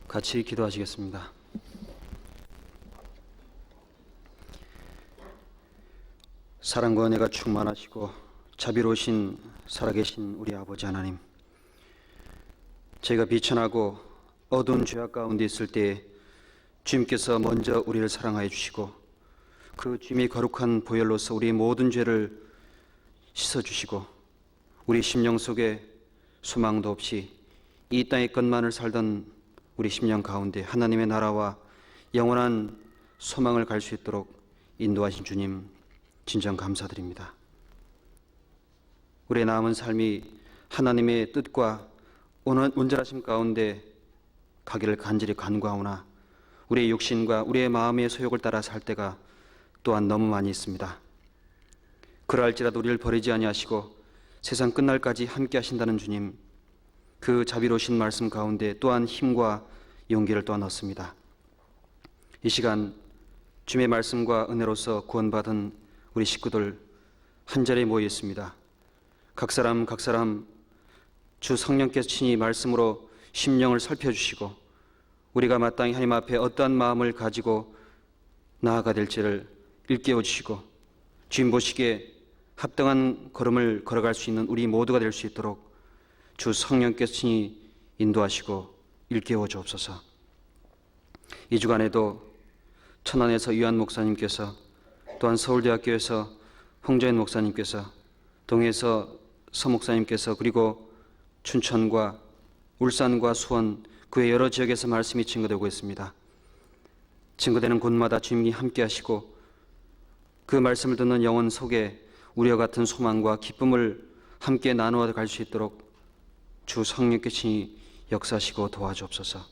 같이 기도하시겠습니다. 사랑과 은혜가 충만하시고 자비로우신 살아계신 우리 아버지 하나님, 저희가 비천하고 어두운 죄악 가운데 있을 때 주님께서 먼저 우리를 사랑하여 주시고 그 주님의 거룩한 보혈로서 우리의 모든 죄를 씻어주시고 우리 심령 속에 소망도 없이 이 땅의 것만을 살던 우리 심령 가운데 하나님의 나라와 영원한 소망을 갈 수 있도록 인도하신 주님 진정 감사드립니다. 우리의 남은 삶이 하나님의 뜻과 온전하심 가운데 가기를 간절히 간구하오나 우리의 육신과 우리의 마음의 소욕을 따라 살 때가 또한 너무 많이 있습니다. 그러할지라도 우리를 버리지 아니하시고 세상 끝날까지 함께 하신다는 주님, 그 자비로우신 말씀 가운데 또한 힘과 용기를 또한 얻습니다. 이 시간 주님의 말씀과 은혜로서 구원받은 우리 식구들 한자리에 모여 있습니다. 각 사람 주 성령께서 친히 말씀으로 심령을 살펴주시고 우리가 마땅히 하나님 앞에 어떠한 마음을 가지고 나아가 될지를 일깨워 주시고 주님 보시기에 합당한 걸음을 걸어갈 수 있는 우리 모두가 될 수 있도록 주 성령께서 친히 인도하시고 일깨워 주옵소서. 이 주간에도 천안에서 유한 목사님께서, 또한 서울대학교에서 홍정현 목사님께서, 동해에서 서 목사님께서, 그리고 춘천과 울산과 수원 그 외 여러 지역에서 말씀이 증거되고 있습니다. 증거되는 곳마다 주님이 함께 하시고 그 말씀을 듣는 영혼 속에 우리와 같은 소망과 기쁨을 함께 나누어 갈 수 있도록 주 성령께 친히 역사하시고 도와주옵소서.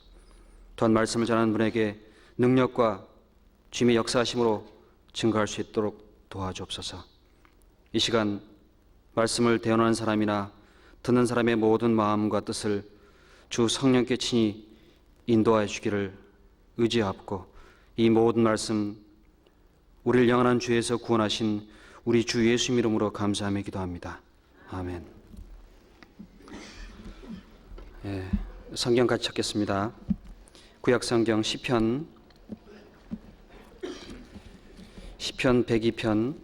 또한 말씀을 전하는 분에게 능력과 주님의 역사하심으로 증거할 수 있도록 도와주옵소서. 이 시간 말씀을 대언하는 사람이나 듣는 사람의 모든 마음과 뜻을 주 성령께 친히 인도하여 주기를 의지하옵고 이 모든 말씀 우리를 영원한 죄에서 구원하신 우리 주 예수님 이름으로 감사하며 기도합니다. 아멘. 성경 같이 찾겠습니다. 구약성경 시편 102편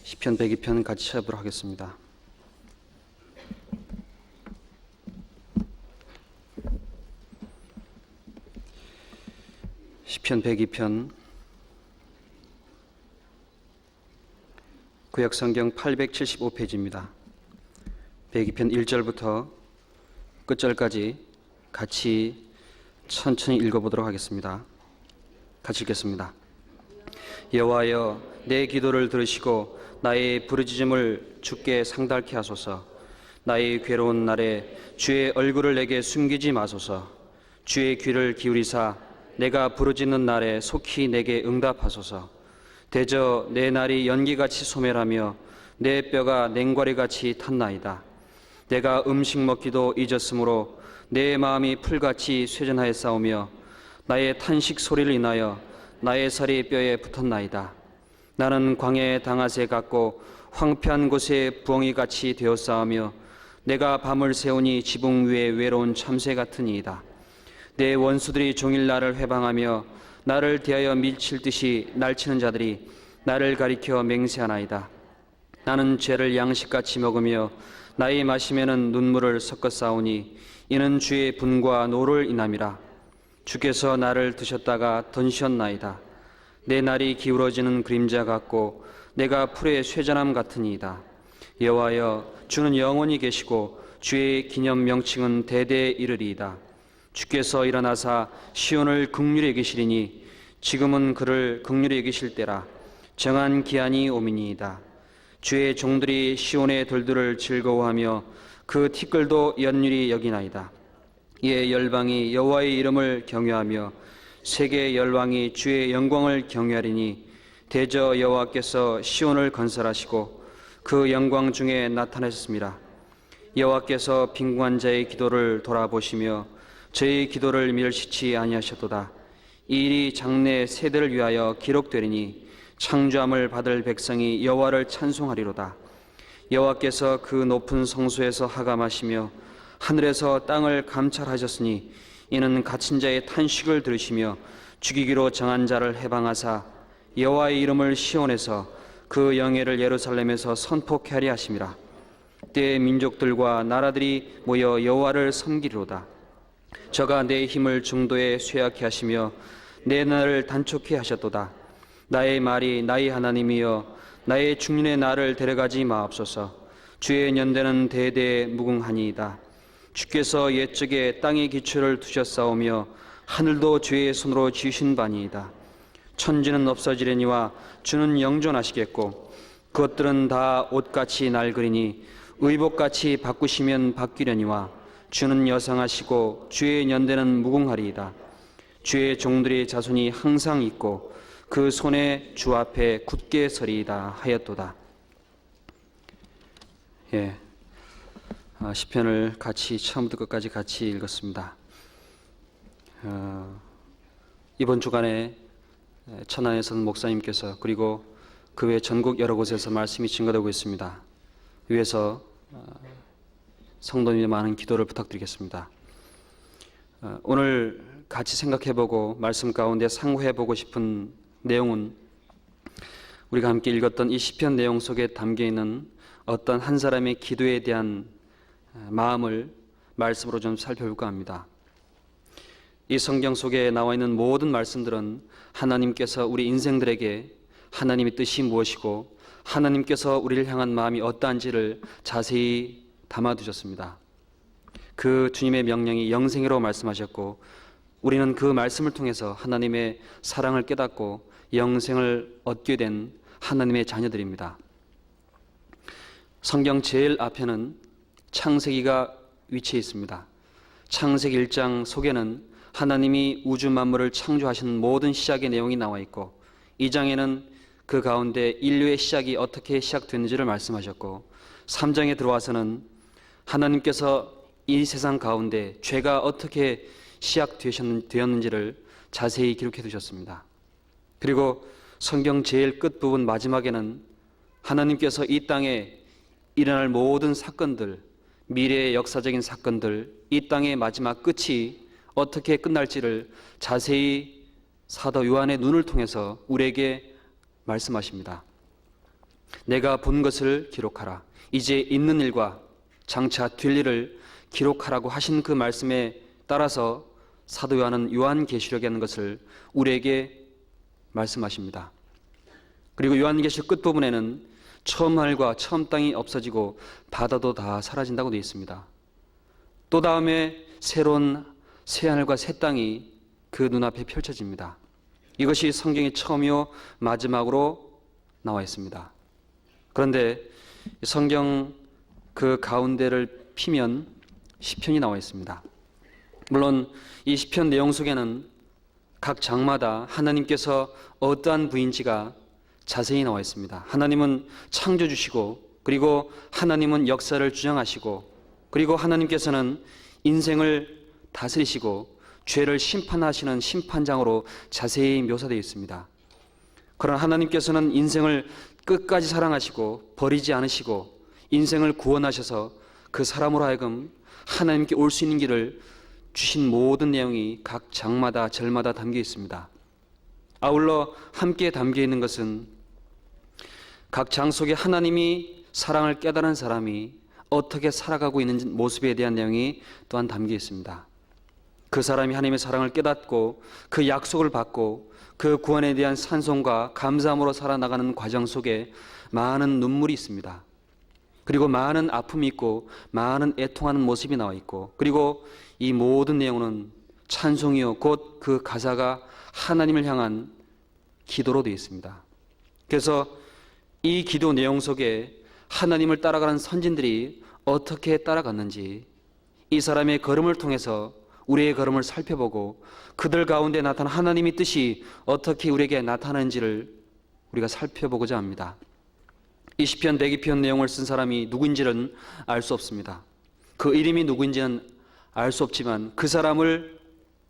시편 102편 같이 찾아보도록 하겠습니다. 시편 102편 구약성경 875페이지입니다. 102편 1절부터 끝절까지 같이 천천히 읽어보도록 하겠습니다. 같이 읽겠습니다. 여호와여, 내 기도를 들으시고 나의 부르짖음을 주께 상달케 하소서. 나의 괴로운 날에 주의 얼굴을 내게 숨기지 마소서. 주의 귀를 기울이사 내가 부르짖는 날에 속히 내게 응답하소서. 대저 내 날이 연기같이 소멸하며 내 뼈가 냉과리같이 탔나이다. 내가 음식 먹기도 잊었으므로 내 마음이 풀같이 쇠전하였사오며 나의 탄식 소리를 인하여 나의 살이 뼈에 붙었나이다. 나는 광야의 당아새 같고 황폐한 곳에 부엉이같이 되었사오며 내가 밤을 새우니 지붕 위에 외로운 참새 같으니이다. 내 원수들이 종일 나를 회방하며 나를 대하여 밀칠 듯이 날치는 자들이 나를 가리켜 맹세하나이다. 나는 죄를 양식같이 먹으며 나의 마심에는 눈물을 섞어 싸우니 이는 주의 분과 노를 인함이라. 주께서 나를 드셨다가 던지셨나이다. 내 날이 기울어지는 그림자 같고 내가 풀의 쇠전함 같으니이다. 여호와여, 주는 영원히 계시고 주의 기념 명칭은 대대에 이르리이다. 주께서 일어나사 시온을 긍휼히 여기시리니 지금은 그를 긍휼히 여기실 때라. 정한 기한이 오미니이다. 주의 종들이 시온의 들들을 즐거워하며 그 티끌도 연율이 여기나이다. 이에 열방이 여호와의 이름을 경외하며 세계의 열왕이 주의 영광을 경외하리니 대저 여호와께서 시온을 건설하시고 그 영광 중에 나타나셨습니다. 여호와께서 빈궁한 자의 기도를 돌아보시며 저희 기도를 멸시치 아니하셨도다. 이 일이 장래 세대를 위하여 기록되리니 창조함을 받을 백성이 여호와를 찬송하리로다. 여호와께서 그 높은 성소에서 하감하시며 하늘에서 땅을 감찰하셨으니 이는 갇힌 자의 탄식을 들으시며 죽이기로 정한 자를 해방하사 여호와의 이름을 시온에서 그 영예를 예루살렘에서 선포케 하리 하심이라. 때의 민족들과 나라들이 모여 여호와를 섬기리로다. 저가 내 힘을 중도에 쇠약케 하시며 내 날을 단촉케 하셨도다. 나의 말이 나의 하나님이여 나의 중년의 날을 데려가지 마옵소서. 주의 연대는 대대에 무궁하니이다. 주께서 옛적에 땅의 기초를 두셨사오며 하늘도 주의 손으로 지으신 바니이다. 천지는 없어지려니와 주는 영존하시겠고 그것들은 다 옷같이 낡으리니 의복같이 바꾸시면 바뀌려니와 주는 여상하시고 주의 연대는 무궁하리이다. 주의 종들의 자손이 항상 있고 그 손에 주 앞에 굳게 서리이다 하였도다. 시편을 같이 처음부터 끝까지 같이 읽었습니다. 이번 주간에 천안에서는 목사님께서 그리고 그 외 전국 여러 곳에서 말씀이 증거되고 있습니다. 위에서 성도님의 많은 기도를 부탁드리겠습니다. 오늘 같이 생각해보고 말씀 가운데 상고해보고 싶은 내용은 우리가 함께 읽었던 이 시편 내용 속에 담겨있는 어떤 한 사람의 기도에 대한 마음을 말씀으로 좀 살펴볼까 합니다. 이 성경 속에 나와 있는 모든 말씀들은 하나님께서 우리 인생들에게 하나님의 뜻이 무엇이고 하나님께서 우리를 향한 마음이 어떠한지를 자세히 담아두셨습니다. 그 주님의 명령이 영생이라고 말씀하셨고 우리는 그 말씀을 통해서 하나님의 사랑을 깨닫고 영생을 얻게 된 하나님의 자녀들입니다. 성경 제일 앞에는 창세기가 위치해 있습니다. 창세기 1장 속에는 하나님이 우주 만물을 창조하신 모든 시작의 내용이 나와 있고 2장에는 그 가운데 인류의 시작이 어떻게 시작됐는지를 말씀하셨고 3장에 들어와서는 하나님께서 이 세상 가운데 죄가 어떻게 시작되었는지를 자세히 기록해 두셨습니다. 그리고 성경 제일 끝부분 마지막에는 하나님께서 이 땅에 일어날 모든 사건들, 미래의 역사적인 사건들, 이 땅의 마지막 끝이 어떻게 끝날지를 자세히 사도 요한의 눈을 통해서 우리에게 말씀하십니다. 내가 본 것을 기록하라. 이제 있는 일과 장차 될 일을 기록하라고 하신 그 말씀에 따라서 사도 요한은 요한계시록에 있는 것을 우리에게 말씀하십니다. 그리고 요한계시록 끝부분에는 처음 하늘과 처음 땅이 없어지고 바다도 다 사라진다고 되어 있습니다. 또 다음에 새로운 새 하늘과 새 땅이 그 눈앞에 펼쳐집니다. 이것이 성경의 처음이요 마지막으로 나와 있습니다. 그런데 성경 그 가운데를 피면 시편이 나와 있습니다. 물론 이 시편 내용 속에는 각 장마다 하나님께서 어떠한 분인지가 자세히 나와 있습니다. 하나님은 창조주시고 그리고 하나님은 역사를 주장하시고 그리고 하나님께서는 인생을 다스리시고 죄를 심판하시는 심판장으로 자세히 묘사되어 있습니다. 그러나 하나님께서는 인생을 끝까지 사랑하시고 버리지 않으시고 인생을 구원하셔서 그 사람으로 하여금 하나님께 올 수 있는 길을 주신 모든 내용이 각 장마다 절마다 담겨 있습니다. 아울러 함께 담겨 있는 것은 각 장 속에 하나님이 사랑을 깨달은 사람이 어떻게 살아가고 있는 모습에 대한 내용이 또한 담겨 있습니다. 그 사람이 하나님의 사랑을 깨닫고 그 약속을 받고 그 구원에 대한 찬송과 감사함으로 살아나가는 과정 속에 많은 눈물이 있습니다. 그리고 많은 아픔이 있고 많은 애통하는 모습이 나와 있고 그리고 이 모든 내용은 찬송이요 곧 그 가사가 하나님을 향한 기도로 되어 있습니다. 그래서 이 기도 내용 속에 하나님을 따라가는 선진들이 어떻게 따라갔는지 이 사람의 걸음을 통해서 우리의 걸음을 살펴보고 그들 가운데 나타난 하나님의 뜻이 어떻게 우리에게 나타나는지를 우리가 살펴보고자 합니다. 이 시편 대기편 내용을 쓴 사람이 누구인지는 알 수 없습니다. 그 이름이 누구인지는 알 수 없지만 그 사람을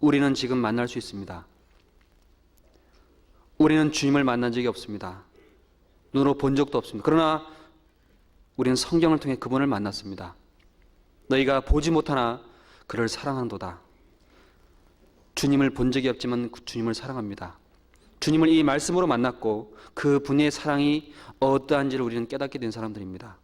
우리는 지금 만날 수 있습니다. 우리는 주님을 만난 적이 없습니다. 눈으로 본 적도 없습니다. 그러나 우리는 성경을 통해 그분을 만났습니다. 너희가 보지 못하나 그를 사랑한도다. 주님을 본 적이 없지만 주님을 사랑합니다. 주님을 이 말씀으로 만났고 그 분의 사랑이 어떠한지를 우리는 깨닫게 된 사람들입니다.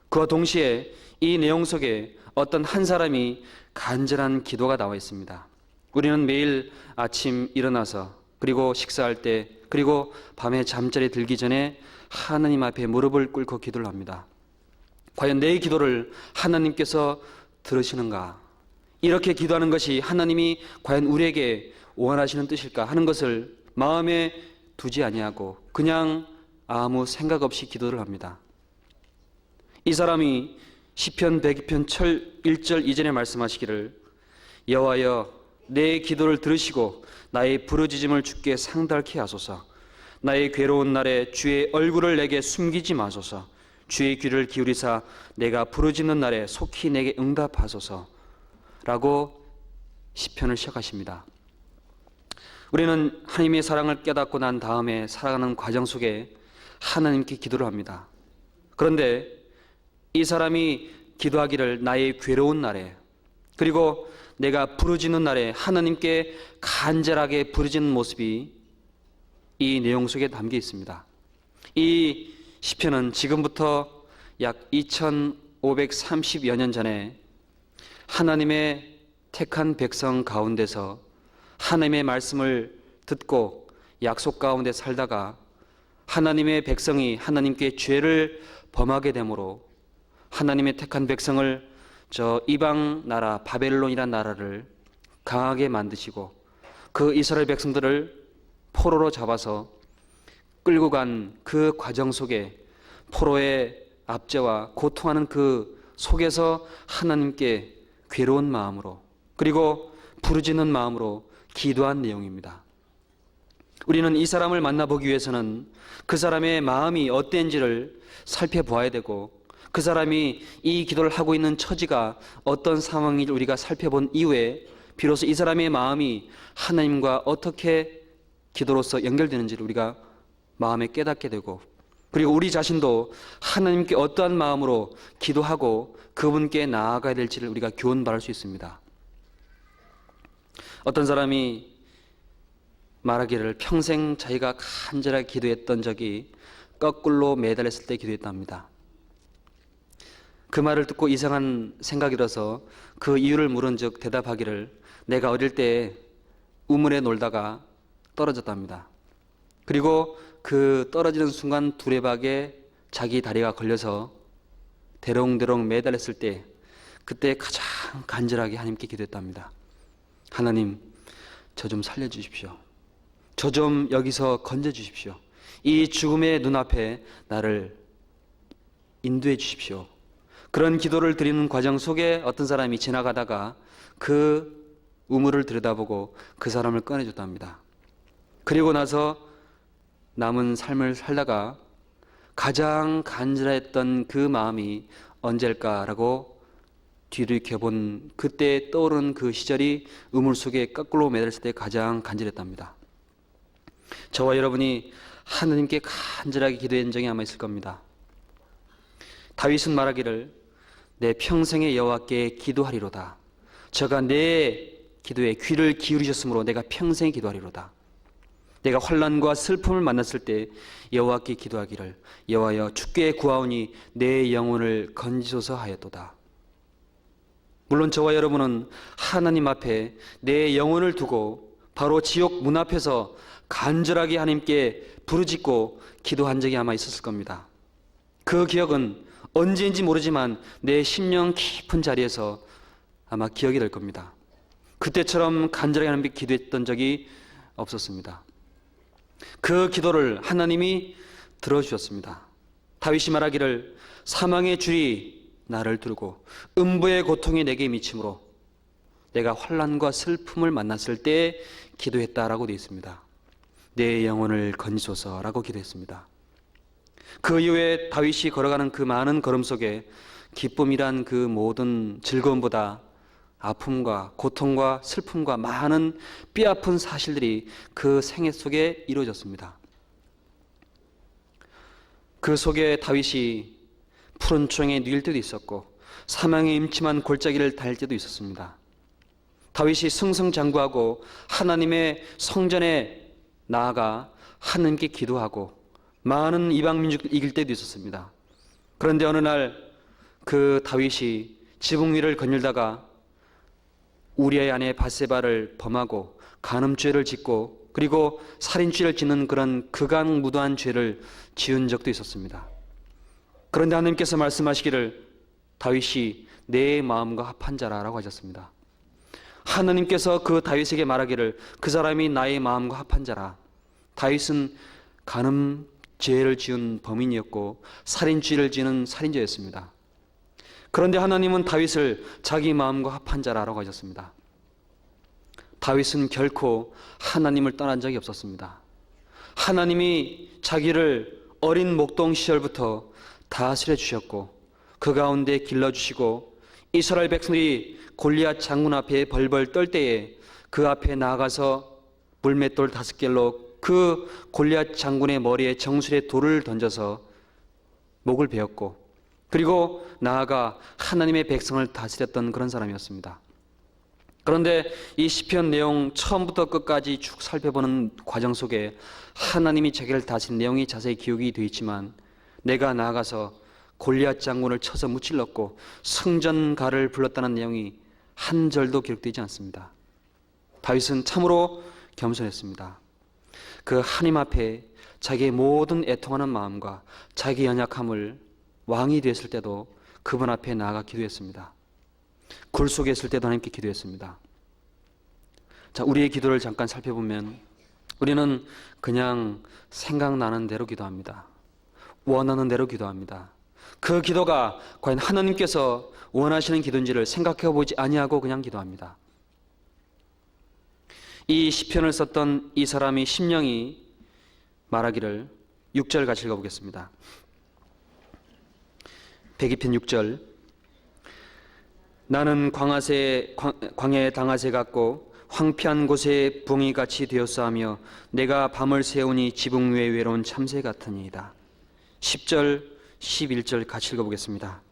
그와 동시에 이 내용 속에 어떤 한 사람이 간절한 기도가 나와 있습니다. 우리는 매일 아침 일어나서 그리고 식사할 때 그리고 밤에 잠자리 들기 전에 하나님 앞에 무릎을 꿇고 기도를 합니다. 과연 내 기도를 하나님께서 들으시는가? 이렇게 기도하는 것이 하나님이 과연 우리에게 원하시는 뜻일까 하는 것을 마음에 두지 아니하고 그냥 아무 생각 없이 기도를 합니다. 이 사람이 시편 102편 1절 이전에 말씀하시기를 여호와여 내 기도를 들으시고 나의 부르짖음을 주께 상달케 하소서. 나의 괴로운 날에 주의 얼굴을 내게 숨기지 마소서. 주의 귀를 기울이사 내가 부르짖는 날에 속히 내게 응답하소서 라고 시편을 시작하십니다. 우리는 하나님의 사랑을 깨닫고 난 다음에 살아가는 과정 속에 하나님께 기도를 합니다. 그런데 이 사람이 기도하기를 나의 괴로운 날에 그리고 내가 부르짖는 날에 하나님께 간절하게 부르짖는 모습이 이 내용 속에 담겨 있습니다. 이 시편은 지금부터 약 2530여 년 전에 하나님의 택한 백성 가운데서 하나님의 말씀을 듣고 약속 가운데 살다가 하나님의 백성이 하나님께 죄를 범하게 되므로 하나님의 택한 백성을 저 이방 나라 바벨론이라는 나라를 강하게 만드시고 그 이스라엘 백성들을 포로로 잡아서 끌고 간 그 과정 속에 포로의 압제와 고통하는 그 속에서 하나님께 괴로운 마음으로 그리고 부르짖는 마음으로 기도한 내용입니다. 우리는 이 사람을 만나보기 위해서는 그 사람의 마음이 어땠는지를 살펴보아야 되고 그 사람이 이 기도를 하고 있는 처지가 어떤 상황인지 우리가 살펴본 이후에 비로소 이 사람의 마음이 하나님과 어떻게 기도로서 연결되는지를 우리가 마음에 깨닫게 되고 그리고 우리 자신도 하나님께 어떠한 마음으로 기도하고 그분께 나아가야 될지를 우리가 교훈받을 수 있습니다. 어떤 사람이 말하기를 평생 자기가 간절하게 기도했던 적이 거꾸로 매달렸을 때 기도했답니다. 그 말을 듣고 이상한 생각이 들어서 그 이유를 물은 즉 대답하기를 내가 어릴 때 우물에 놀다가 떨어졌답니다. 그리고 그 떨어지는 순간 두레박에 자기 다리가 걸려서 대롱대롱 매달렸을 때 그때 가장 간절하게 하나님께 기도했답니다. 하나님, 저 좀 살려주십시오. 저 좀 여기서 건져주십시오. 이 죽음의 눈앞에 나를 인도해 주십시오. 그런 기도를 드리는 과정 속에 어떤 사람이 지나가다가 그 우물을 들여다보고 그 사람을 꺼내줬답니다. 그리고 나서 남은 삶을 살다가 가장 간절했던 그 마음이 언제일까라고 뒤돌이켜본 그때 떠오른 그 시절이 우물 속에 거꾸로 매달렸을 때 가장 간절했답니다. 저와 여러분이 하나님께 간절하게 기도한 적이 아마 있을 겁니다. 다윗은 말하기를 내 평생의 여호와께 기도하리로다. 저가 내 기도에 귀를 기울이셨으므로 내가 평생 기도하리로다. 내가 환난과 슬픔을 만났을 때 여호와께 기도하기를 여호와여 주께 구하오니 내 영혼을 건지소서 하였도다. 물론 저와 여러분은 하나님 앞에 내 영혼을 두고 바로 지옥 문 앞에서 간절하게 하나님께 부르짖고 기도한 적이 아마 있었을 겁니다. 그 기억은 언제인지 모르지만 내 심령 깊은 자리에서 아마 기억이 될 겁니다. 그때처럼 간절하게 하나님께 기도했던 적이 없었습니다. 그 기도를 하나님이 들어주셨습니다. 다윗이 말하기를 사망의 줄이 나를 두르고 음부의 고통이 내게 미치므로 내가 환난과 슬픔을 만났을 때 기도했다라고 되어 있습니다. 내 영혼을 건지소서라고 기도했습니다. 그 이후에 다윗이 걸어가는 그 많은 걸음 속에 기쁨이란 그 모든 즐거움보다 아픔과 고통과 슬픔과 많은 뼈아픈 사실들이 그 생애 속에 이루어졌습니다. 그 속에 다윗이 푸른 초장에 누일 때도 있었고 사망의 임침한 골짜기를 달 때도 있었습니다. 다윗이 승승장구하고 하나님의 성전에 나아가 하나님께 기도하고 많은 이방 민족을 이길 때도 있었습니다. 그런데 어느 날 그 다윗이 지붕 위를 거닐다가 우리아의 아내 밧세바를 범하고 간음죄를 짓고 그리고 살인죄를 짓는 그런 극악무도한 죄를 지은 적도 있었습니다. 그런데 하나님께서 말씀하시기를 다윗이 내 마음과 합한 자라라고 하셨습니다. 하나님께서 그 다윗에게 말하기를 그 사람이 나의 마음과 합한 자라. 다윗은 간음죄를 지은 범인이었고 살인죄를 지은 살인자였습니다. 그런데 하나님은 다윗을 자기 마음과 합한 자라고 하셨습니다. 다윗은 결코 하나님을 떠난 적이 없었습니다. 하나님이 자기를 어린 목동 시절부터 다스려 주셨고 그 가운데 길러주시고 이스라엘 백성들이 골리앗 장군 앞에 벌벌 떨 때에 그 앞에 나아가서 물맷돌 5개로 그 골리앗 장군의 머리에 정술의 돌을 던져서 목을 베었고 그리고 나아가 하나님의 백성을 다스렸던 그런 사람이었습니다. 그런데 이 시편 내용 처음부터 끝까지 쭉 살펴보는 과정 속에 하나님이 자기를 다스린 내용이 자세히 기억이 되어 있지만 내가 나아가서 골리앗 장군을 쳐서 무찔렀고 승전가를 불렀다는 내용이 한 절도 기록되지 않습니다. 다윗은 참으로 겸손했습니다. 그 하나님 앞에 자기의 모든 애통하는 마음과 자기 연약함을 왕이 되었을 때도 그분 앞에 나아가 기도했습니다. 굴 속에 있을 때도 하나님께 기도했습니다. 자, 우리의 기도를 잠깐 살펴보면 우리는 그냥 생각나는 대로 기도합니다. 원하는 대로 기도합니다. 그 기도가 과연 하나님께서 원하시는 기도인지를 생각해 보지 아니하고 그냥 기도합니다. 이 시편을 썼던 이 사람이 심령이 말하기를 6절 같이 읽어보겠습니다. 102편 6절 나는 광야의 당아새 같고 황폐한 곳에 붕이같이 되었사하며 내가 밤을 새우니 지붕 위에 외로운 참새 같으니이다. 10절 11절 같이 읽어보겠습니다.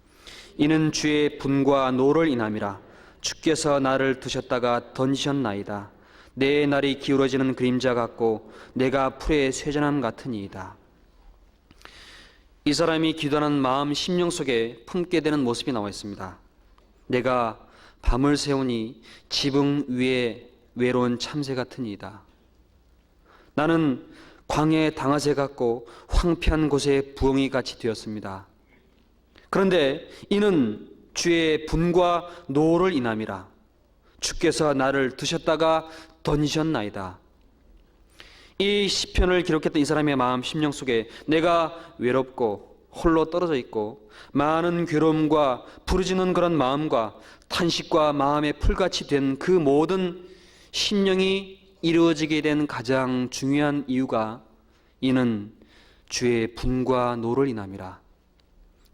이는 주의 분과 노를 인함이라 주께서 나를 두셨다가 던지셨나이다. 내 날이 기울어지는 그림자 같고 내가 풀의 쇠전함 같으니이다. 이 사람이 기도하는 마음 심령 속에 품게 되는 모습이 나와 있습니다. 내가 밤을 새우니 지붕 위에 외로운 참새 같으니이다. 나는 광야의 당아새 같고 황폐한 곳에 부엉이 같이 되었습니다. 그런데 이는 주의 분과 노를 인함이라 주께서 나를 두셨다가 던지셨나이다. 이 시편을 기록했던 이 사람의 마음 심령 속에 내가 외롭고 홀로 떨어져 있고 많은 괴로움과 부르짖는 그런 마음과 탄식과 마음의 풀같이 된 그 모든 심령이 이루어지게 된 가장 중요한 이유가 이는 주의 분과 노를 인함이라.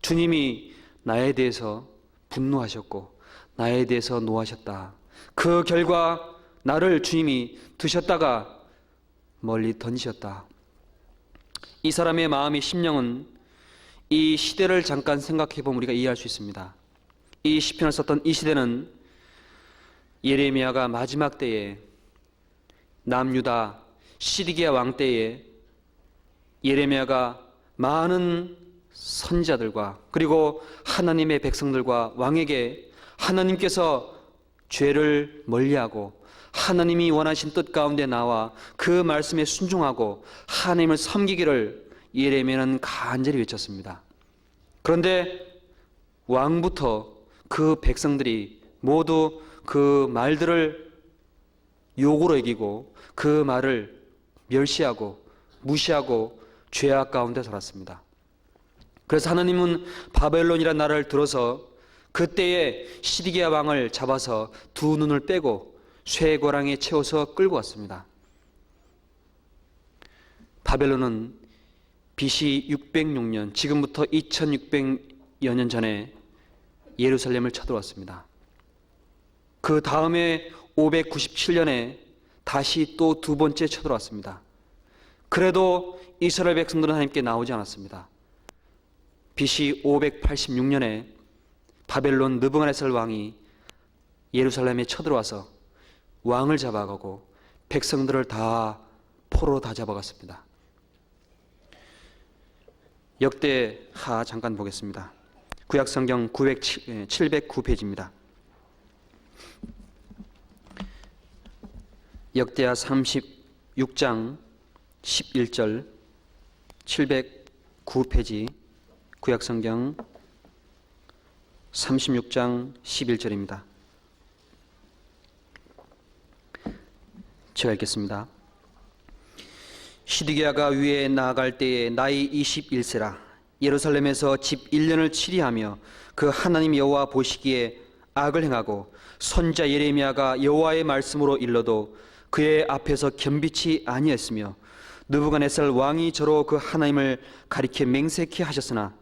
주님이 나에 대해서 분노하셨고 나에 대해서 노하셨다. 그 결과 나를 주님이 두셨다가 멀리 던지셨다. 이 사람의 마음의 심령은 이 시대를 잠깐 생각해 보면 우리가 이해할 수 있습니다. 이 시편을 썼던 이 시대는 예레미야가 마지막 때에 남유다 시드기야 왕 때에 예레미야가 많은 선지자들과 그리고 하나님의 백성들과 왕에게 하나님께서 죄를 멀리하고 하나님이 원하신 뜻 가운데 나와 그 말씀에 순종하고 하나님을 섬기기를 예레미야는 간절히 외쳤습니다. 그런데 왕부터 그 백성들이 모두 그 말들을 욕으로 여기고 그 말을 멸시하고 무시하고 죄악 가운데 살았습니다. 그래서 하나님은 바벨론이라는 나라를 들어서 그때에 시드기야 왕을 잡아서 두 눈을 빼고 쇠고랑에 채워서 끌고 왔습니다. 바벨론은 BC 606년, 지금부터 2600여 년 전에 예루살렘을 쳐들어왔습니다. 그 다음에 597년에 다시 또 두 번째 쳐들어왔습니다. 그래도 이스라엘 백성들은 하나님께 나오지 않았습니다. BC 586년에 바벨론 느부갓네살 왕이 예루살렘에 쳐들어와서 왕을 잡아가고 백성들을 다 포로로 다 잡아갔습니다. 역대하 잠깐 보겠습니다. 구약성경 709페이지입니다. 역대하 36장 11절 709페이지 구약성경 36장 11절입니다. 제가 읽겠습니다. 시드기야가 위에 나아갈 때에 나이 21세라. 예루살렘에서 집 1년을 치리하며 그 하나님 여호와 보시기에 악을 행하고 선지자 예레미야가 여호와의 말씀으로 일러도 그의 앞에서 겸비치 아니했으며 느부갓네살 왕이 저로 그 하나님을 가리켜 맹세케 하셨으나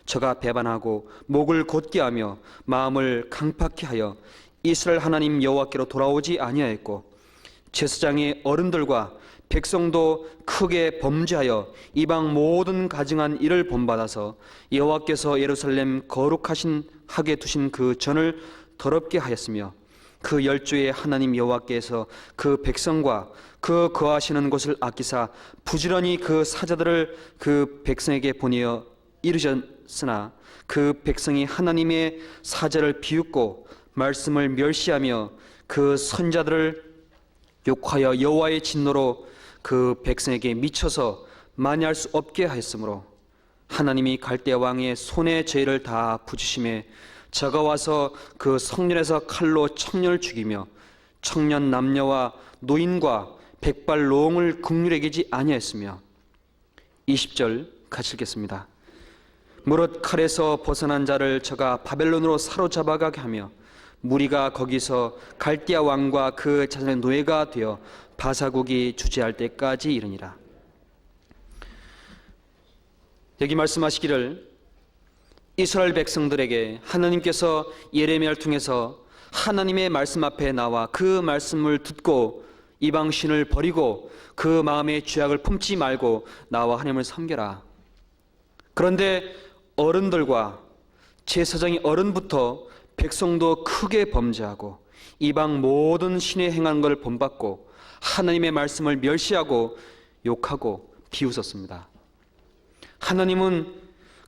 저가 배반하고 목을 곧게 하며 마음을 강팍케 하여 이스라엘 하나님 여호와께로 돌아오지 아니하였고 제사장의 어른들과 백성도 크게 범죄하여 이방 모든 가증한 일을 본받아서 여호와께서 예루살렘 거룩하신 하게 두신 그 전을 더럽게 하였으며 그 열조의 하나님 여호와께서 그 백성과 그 거하시는 곳을 아끼사 부지런히 그 사자들을 그 백성에게 보내어 이르셨으나 그 백성이 하나님의 사자를 비웃고 말씀을 멸시하며 그 선자들을 욕하여 여호와의 진노로 그 백성에게 미쳐서 만회할 수 없게 하였으므로 하나님이 갈대 왕의 손에 죄를 다 부주심에 저가 와서 그 성전에서 칼로 청년을 죽이며 청년 남녀와 노인과 백발노홍을 긍휼히 여기지 아니하였으며 20절 같이 읽겠습니다. 무릇 칼에서 벗어난 자를 저가 바벨론으로 사로잡아가게 하며 무리가 거기서 갈대아 왕과 그 자손의 노예가 되어 바사국이 주재할 때까지 이르니라. 여기 말씀하시기를 이스라엘 백성들에게 하나님께서 예레미야를 통해서 하나님의 말씀 앞에 나와 그 말씀을 듣고 이방신을 버리고 그 마음의 죄악을 품지 말고 나와 하나님을 섬겨라. 그런데 어른들과 제사장의 어른부터 백성도 크게 범죄하고 이방 모든 신의 행한 것을 본받고 하나님의 말씀을 멸시하고 욕하고 비웃었습니다. 하나님은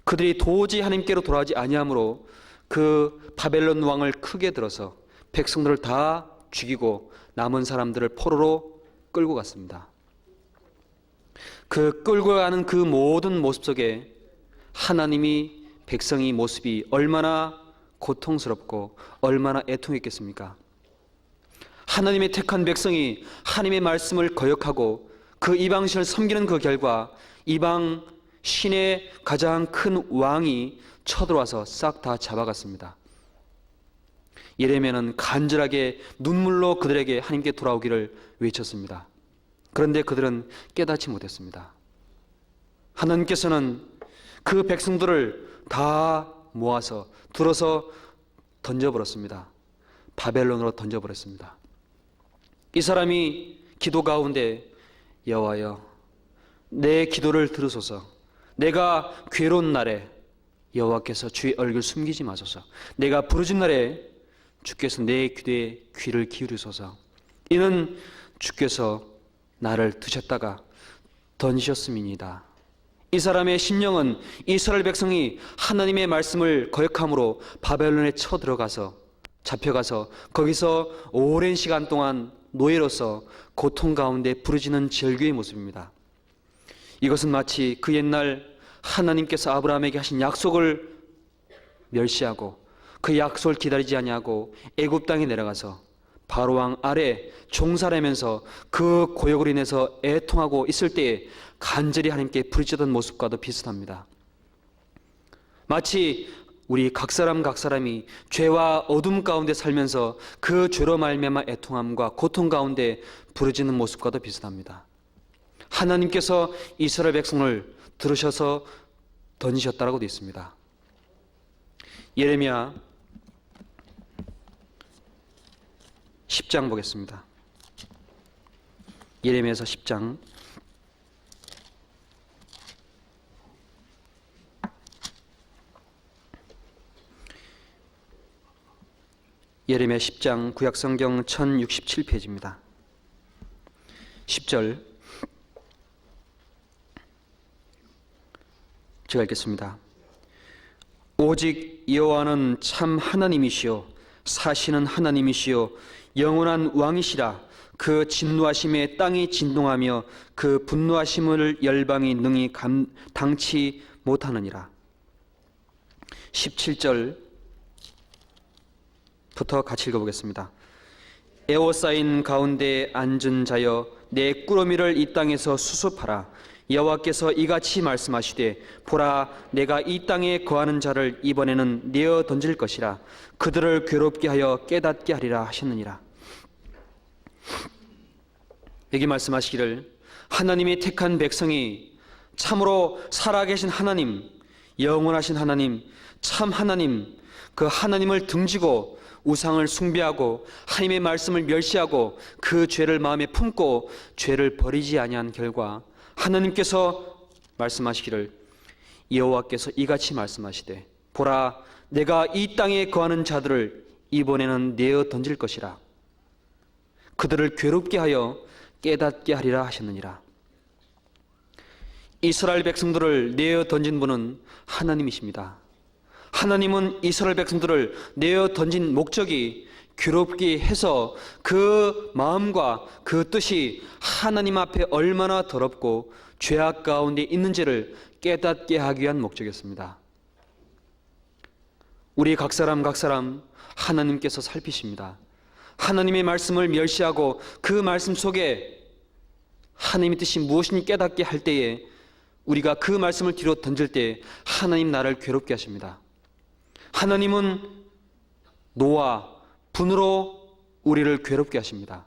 그들이 도저히 하나님께로 돌아가지 아니하므로 그 바벨론 왕을 크게 들어서 백성들을 다 죽이고 남은 사람들을 포로로 끌고 갔습니다. 그 끌고 가는 그 모든 모습 속에 하나님이 백성의 모습이 얼마나 고통스럽고 얼마나 애통했겠습니까? 하나님의 택한 백성이 하나님의 말씀을 거역하고 그 이방신을 섬기는 그 결과 이방 신의 가장 큰 왕이 쳐들어와서 싹 다 잡아갔습니다. 예레미야는 간절하게 눈물로 그들에게 하나님께 돌아오기를 외쳤습니다. 그런데 그들은 깨닫지 못했습니다. 하나님께서는 그 백성들을 다 모아서 들어서 던져버렸습니다. 바벨론으로 던져버렸습니다. 이 사람이 기도 가운데 여호와여 내 기도를 들으소서. 내가 괴로운 날에 여호와께서 주의 얼굴 숨기지 마소서. 내가 부르짖는 날에 주께서 내 귀에 귀를 기울이소서. 이는 주께서 나를 드셨다가 던지셨음이니이다. 이 사람의 심령은 이스라엘 백성이 하나님의 말씀을 거역함으로 바벨론에 쳐들어가서 잡혀가서 거기서 오랜 시간 동안 노예로서 고통 가운데 부르짖는 절규의 모습입니다. 이것은 마치 그 옛날 하나님께서 아브라함에게 하신 약속을 멸시하고 그 약속을 기다리지 아니하고 애굽 땅에 내려가서 바로 왕 아래 종살하면서 그 고역으로 인해서 애통하고 있을 때에 간절히 하나님께 부르짖던 모습과도 비슷합니다. 마치 우리 각 사람이 죄와 어둠 가운데 살면서 그 죄로 말미암아 애통함과 고통 가운데 부르짖는 모습과도 비슷합니다. 하나님께서 이스라엘 백성을 들으셔서 던지셨다라고 되어 있습니다. 예레미야 10장 보겠습니다. 예레미야서 10장 1 예레미야 10장 구약성경 1067페이지입니다. 10절 제가 읽겠습니다. 오직 여호와는 참 하나님이시요 사시는 하나님이시요 영원한 왕이시라. 그 진노하심에 땅이 진동하며 그 분노하심을 열방이 능히 당치 못하느니라. 17절부터 같이 읽어보겠습니다. 에워싸인 가운데 앉은 자여 내 꾸러미를 이 땅에서 수습하라. 여호와께서 이같이 말씀하시되 보라 내가 이 땅에 거하는 자를 이번에는 내어 던질 것이라. 그들을 괴롭게 하여 깨닫게 하리라 하셨느니라. 여기 말씀하시기를 하나님이 택한 백성이 참으로 살아계신 하나님, 영원하신 하나님, 참 하나님, 그 하나님을 등지고 우상을 숭배하고 하나님의 말씀을 멸시하고 그 죄를 마음에 품고 죄를 버리지 아니한 결과 하나님께서 말씀하시기를 여호와께서 이같이 말씀하시되 보라 내가 이 땅에 거하는 자들을 이번에는 내어 던질 것이라. 그들을 괴롭게 하여 깨닫게 하리라 하셨느니라. 이스라엘 백성들을 내어 던진 분은 하나님이십니다. 하나님은 이스라엘 백성들을 내어 던진 목적이 괴롭게 해서 그 마음과 그 뜻이 하나님 앞에 얼마나 더럽고 죄악 가운데 있는지를 깨닫게 하기 위한 목적이었습니다. 우리 각 사람 하나님께서 살피십니다. 하나님의 말씀을 멸시하고 그 말씀 속에 하나님의 뜻이 무엇인지 깨닫게 할 때에 우리가 그 말씀을 뒤로 던질 때 하나님 나를 괴롭게 하십니다. 하나님은 노와 분으로 우리를 괴롭게 하십니다.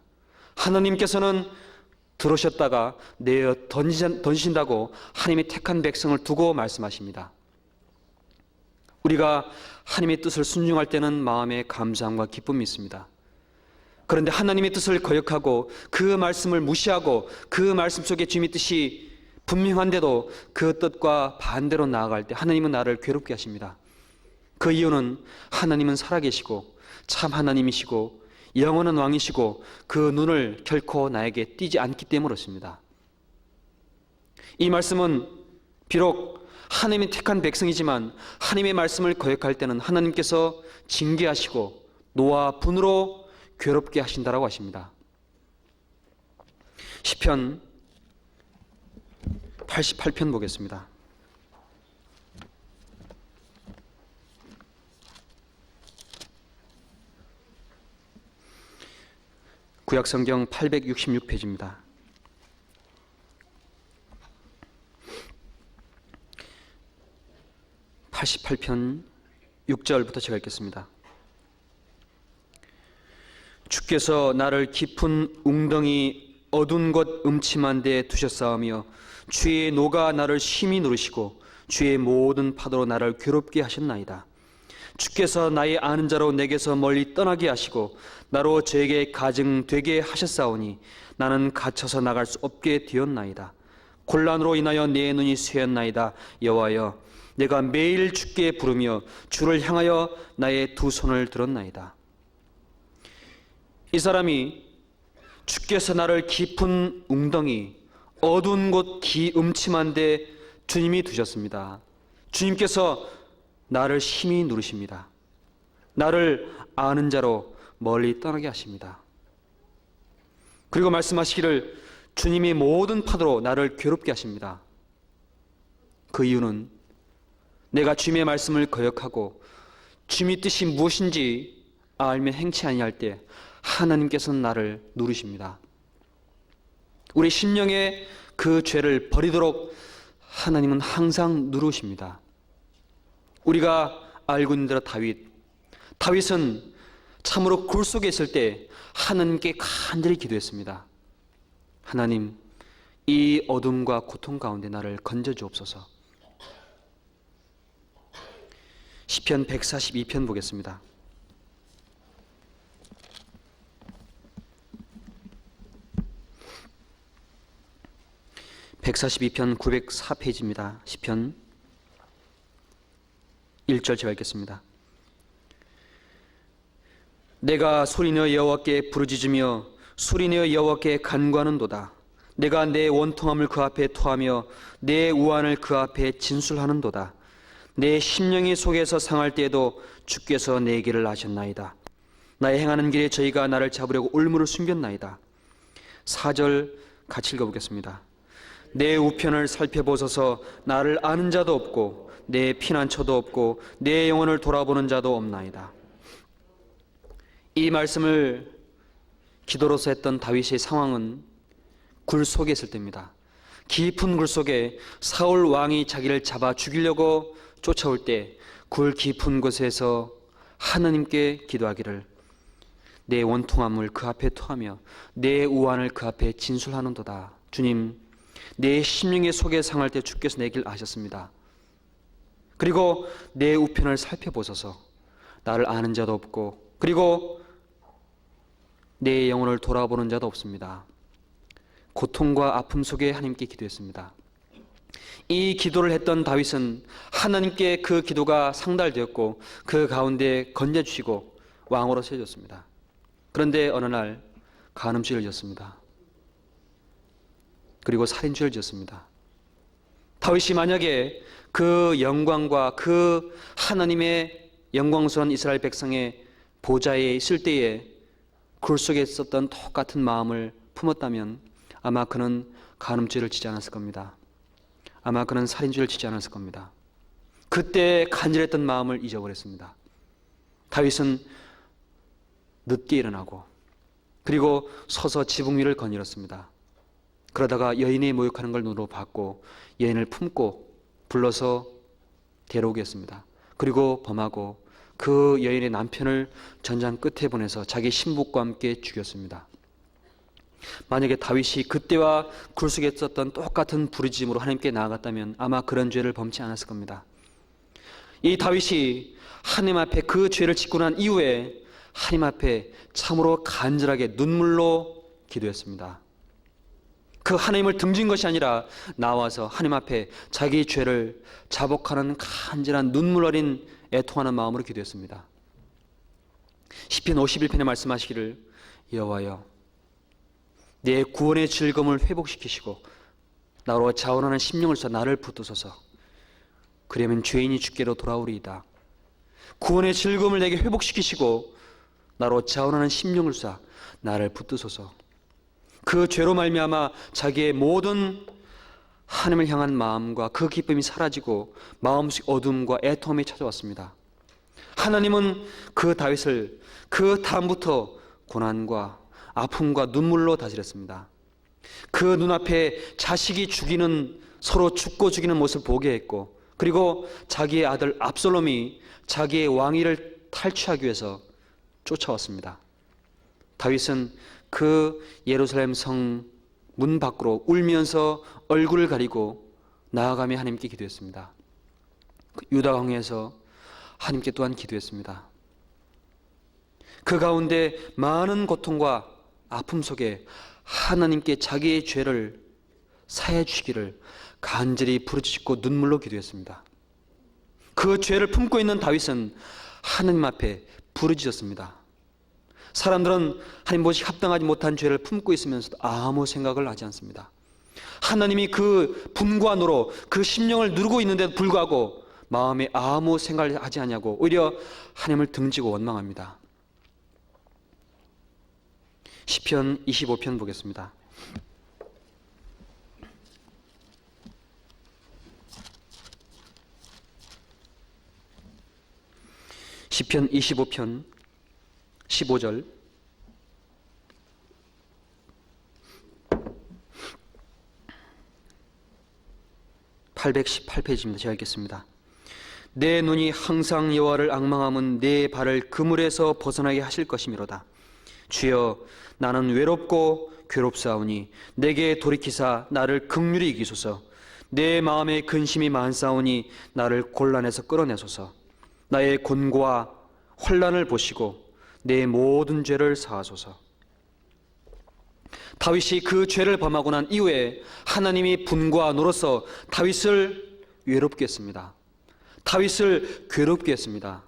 하나님께서는 들으셨다가 내어 던지신다고 하나님의 택한 백성을 두고 말씀하십니다. 우리가 하나님의 뜻을 순종할 때는 마음에 감사함과 기쁨이 있습니다. 그런데 하나님의 뜻을 거역하고 그 말씀을 무시하고 그 말씀 속에 주님의 뜻이 분명한데도 그 뜻과 반대로 나아갈 때 하나님은 나를 괴롭게 하십니다. 그 이유는 하나님은 살아계시고 참 하나님이시고 영원한 왕이시고 그 눈을 결코 나에게 띄지 않기 때문에 그렇습니다. 이 말씀은 비록 하나님이 택한 백성이지만 하나님의 말씀을 거역할 때는 하나님께서 징계하시고 노와 분으로 괴롭게 하신다라고 하십니다. 시편 88편 보겠습니다. 구약성경 866페이지입니다. (88편) 6절부터 제가 읽겠습니다. 주께서 나를 깊은 웅덩이 어두운 곳 음침한 데 두셨사오며 주의 노가 나를 심히 누르시고 주의 모든 파도로 나를 괴롭게 하셨나이다. 주께서 나의 아는 자로 내게서 멀리 떠나게 하시고 나로 저에게 가증되게 하셨사오니 나는 갇혀서 나갈 수 없게 되었나이다. 곤란으로 인하여 내 눈이 쇠었나이다. 여호와여 내가 매일 주께 부르며 주를 향하여 나의 두 손을 들었나이다. 이 사람이 주께서 나를 깊은 웅덩이 어두운 곳 음침한 데 주님이 두셨습니다. 주님께서 나를 심히 누르십니다. 나를 아는 자로 멀리 떠나게 하십니다. 그리고 말씀하시기를 주님이 모든 파도로 나를 괴롭게 하십니다. 그 이유는 내가 주님의 말씀을 거역하고 주님의 뜻이 무엇인지 알며 행치 아니할 때 하나님께서는 나를 누르십니다. 우리 심령의 그 죄를 버리도록 하나님은 항상 누르십니다. 우리가 알고 있는 대로 다윗은 참으로 굴 속에 있을 때 하나님께 간절히 기도했습니다. 하나님, 이 어둠과 고통 가운데 나를 건져 주옵소서. 시편 142편 보겠습니다. (142편) 904페이지입니다. 시편 1절 제가 읽겠습니다. 내가 소리내어 여호와께 부르짖으며 소리내어 여호와께 간구하는도다. 내가 내 원통함을 그 앞에 토하며 내 우환을 그 앞에 진술하는도다. 내 심령이 속에서 상할 때에도 주께서 내 길을 아셨나이다. 나의 행하는 길에 저희가 나를 잡으려고 올무를 숨겼나이다. 4절 같이 읽어보겠습니다. 내 우편을 살펴보소서. 나를 아는 자도 없고 내 피난처도 없고 내 영혼을 돌아보는 자도 없나이다. 이 말씀을 기도로서 했던 다윗의 상황은 굴 속에 있을 때입니다. 깊은 굴 속에 사울 왕이 자기를 잡아 죽이려고 쫓아올 때 굴 깊은 곳에서 하나님께 기도하기를 내 원통함을 그 앞에 토하며 내 우환을 그 앞에 진술하는도다. 주님, 내 심령의 속에 상할 때 주께서 내 길 아셨습니다. 그리고 내 우편을 살펴보소서. 나를 아는 자도 없고 그리고 내 영혼을 돌아보는 자도 없습니다. 고통과 아픔 속에 하나님께 기도했습니다. 이 기도를 했던 다윗은 하나님께 그 기도가 상달되었고 그 가운데 건져주시고 왕으로 세워졌습니다. 그런데 어느 날 간음죄를 지었습니다. 그리고 살인죄를 지었습니다. 다윗이 만약에 그 영광과 그 하나님의 영광스러운 이스라엘 백성의 보좌에 있을 때에 굴 속에 있었던 똑같은 마음을 품었다면 아마 그는 간음죄를 지지 않았을 겁니다. 아마 그는 살인죄를 지지 않았을 겁니다. 그때 간절했던 마음을 잊어버렸습니다. 다윗은 늦게 일어나고 그리고 서서 지붕 위를 거닐었습니다. 그러다가 여인이 모욕하는 걸 눈으로 봤고 여인을 품고 불러서 데려오게 했습니다. 그리고 범하고 그 여인의 남편을 전장 끝에 보내서 자기 신복과 함께 죽였습니다. 만약에 다윗이 그때와 굴 속에 있었던 똑같은 부르짖음으로 하나님께 나아갔다면 아마 그런 죄를 범치 않았을 겁니다. 이 다윗이 하나님 앞에 그 죄를 짓고 난 이후에 하나님 앞에 참으로 간절하게 눈물로 기도했습니다. 그 하나님을 등진 것이 아니라 나와서 하나님 앞에 자기 죄를 자복하는 간절한 눈물 어린 애통하는 마음으로 기도했습니다. 시편 51편에 말씀하시기를 여호와여 내 구원의 즐거움을 회복시키시고 나로 자원하는 심령을 써 나를 붙드소서. 그러면 죄인이 주께로 돌아오리이다. 구원의 즐거움을 내게 회복시키시고 나로 자원하는 심령을 쏴 나를 붙드소서. 그 죄로 말미암아 자기의 모든 하나님을 향한 마음과 그 기쁨이 사라지고 마음속 어둠과 애통함이 찾아왔습니다. 하나님은 그 다윗을 그 다음부터 고난과 아픔과 눈물로 다스렸습니다. 그 눈앞에 자식이 죽이는 서로 죽고 죽이는 모습을 보게 했고 그리고 자기의 아들 압살롬이 자기의 왕위를 탈취하기 위해서 쫓아왔습니다. 다윗은 그 예루살렘 성 문 밖으로 울면서 얼굴을 가리고 나아가며 하나님께 기도했습니다. 유다 왕에서 하나님께 또한 기도했습니다. 그 가운데 많은 고통과 아픔 속에 하나님께 자기의 죄를 사해 주시기를 간절히 부르짖고 눈물로 기도했습니다. 그 죄를 품고 있는 다윗은 하나님 앞에 부르짖었습니다. 사람들은 하나님 보시 합당하지 못한 죄를 품고 있으면서도 아무 생각을 하지 않습니다. 하나님이 그 분과 노로 그 심령을 누르고 있는데도 불구하고 마음에 아무 생각을 하지 않냐고 오히려 하나님을 등지고 원망합니다. 시편 25편 보겠습니다. 시편 25편 15절 (818페이지입니다) 제가 읽겠습니다. 내 눈이 항상 여호와를 앙망함은 내 발을 그물에서 벗어나게 하실 것이미로다. 주여 나는 외롭고 괴롭사오니 내게 돌이키사 나를 긍휼히 이기소서. 내 마음에 근심이 많사오니 나를 곤란에서 끌어내소서. 나의 곤고와 환난을 보시고 내 모든 죄를 사하소서. 다윗이 그 죄를 범하고 난 이후에 하나님이 분과 노로서 다윗을 외롭게 했습니다. 다윗을 괴롭게 했습니다.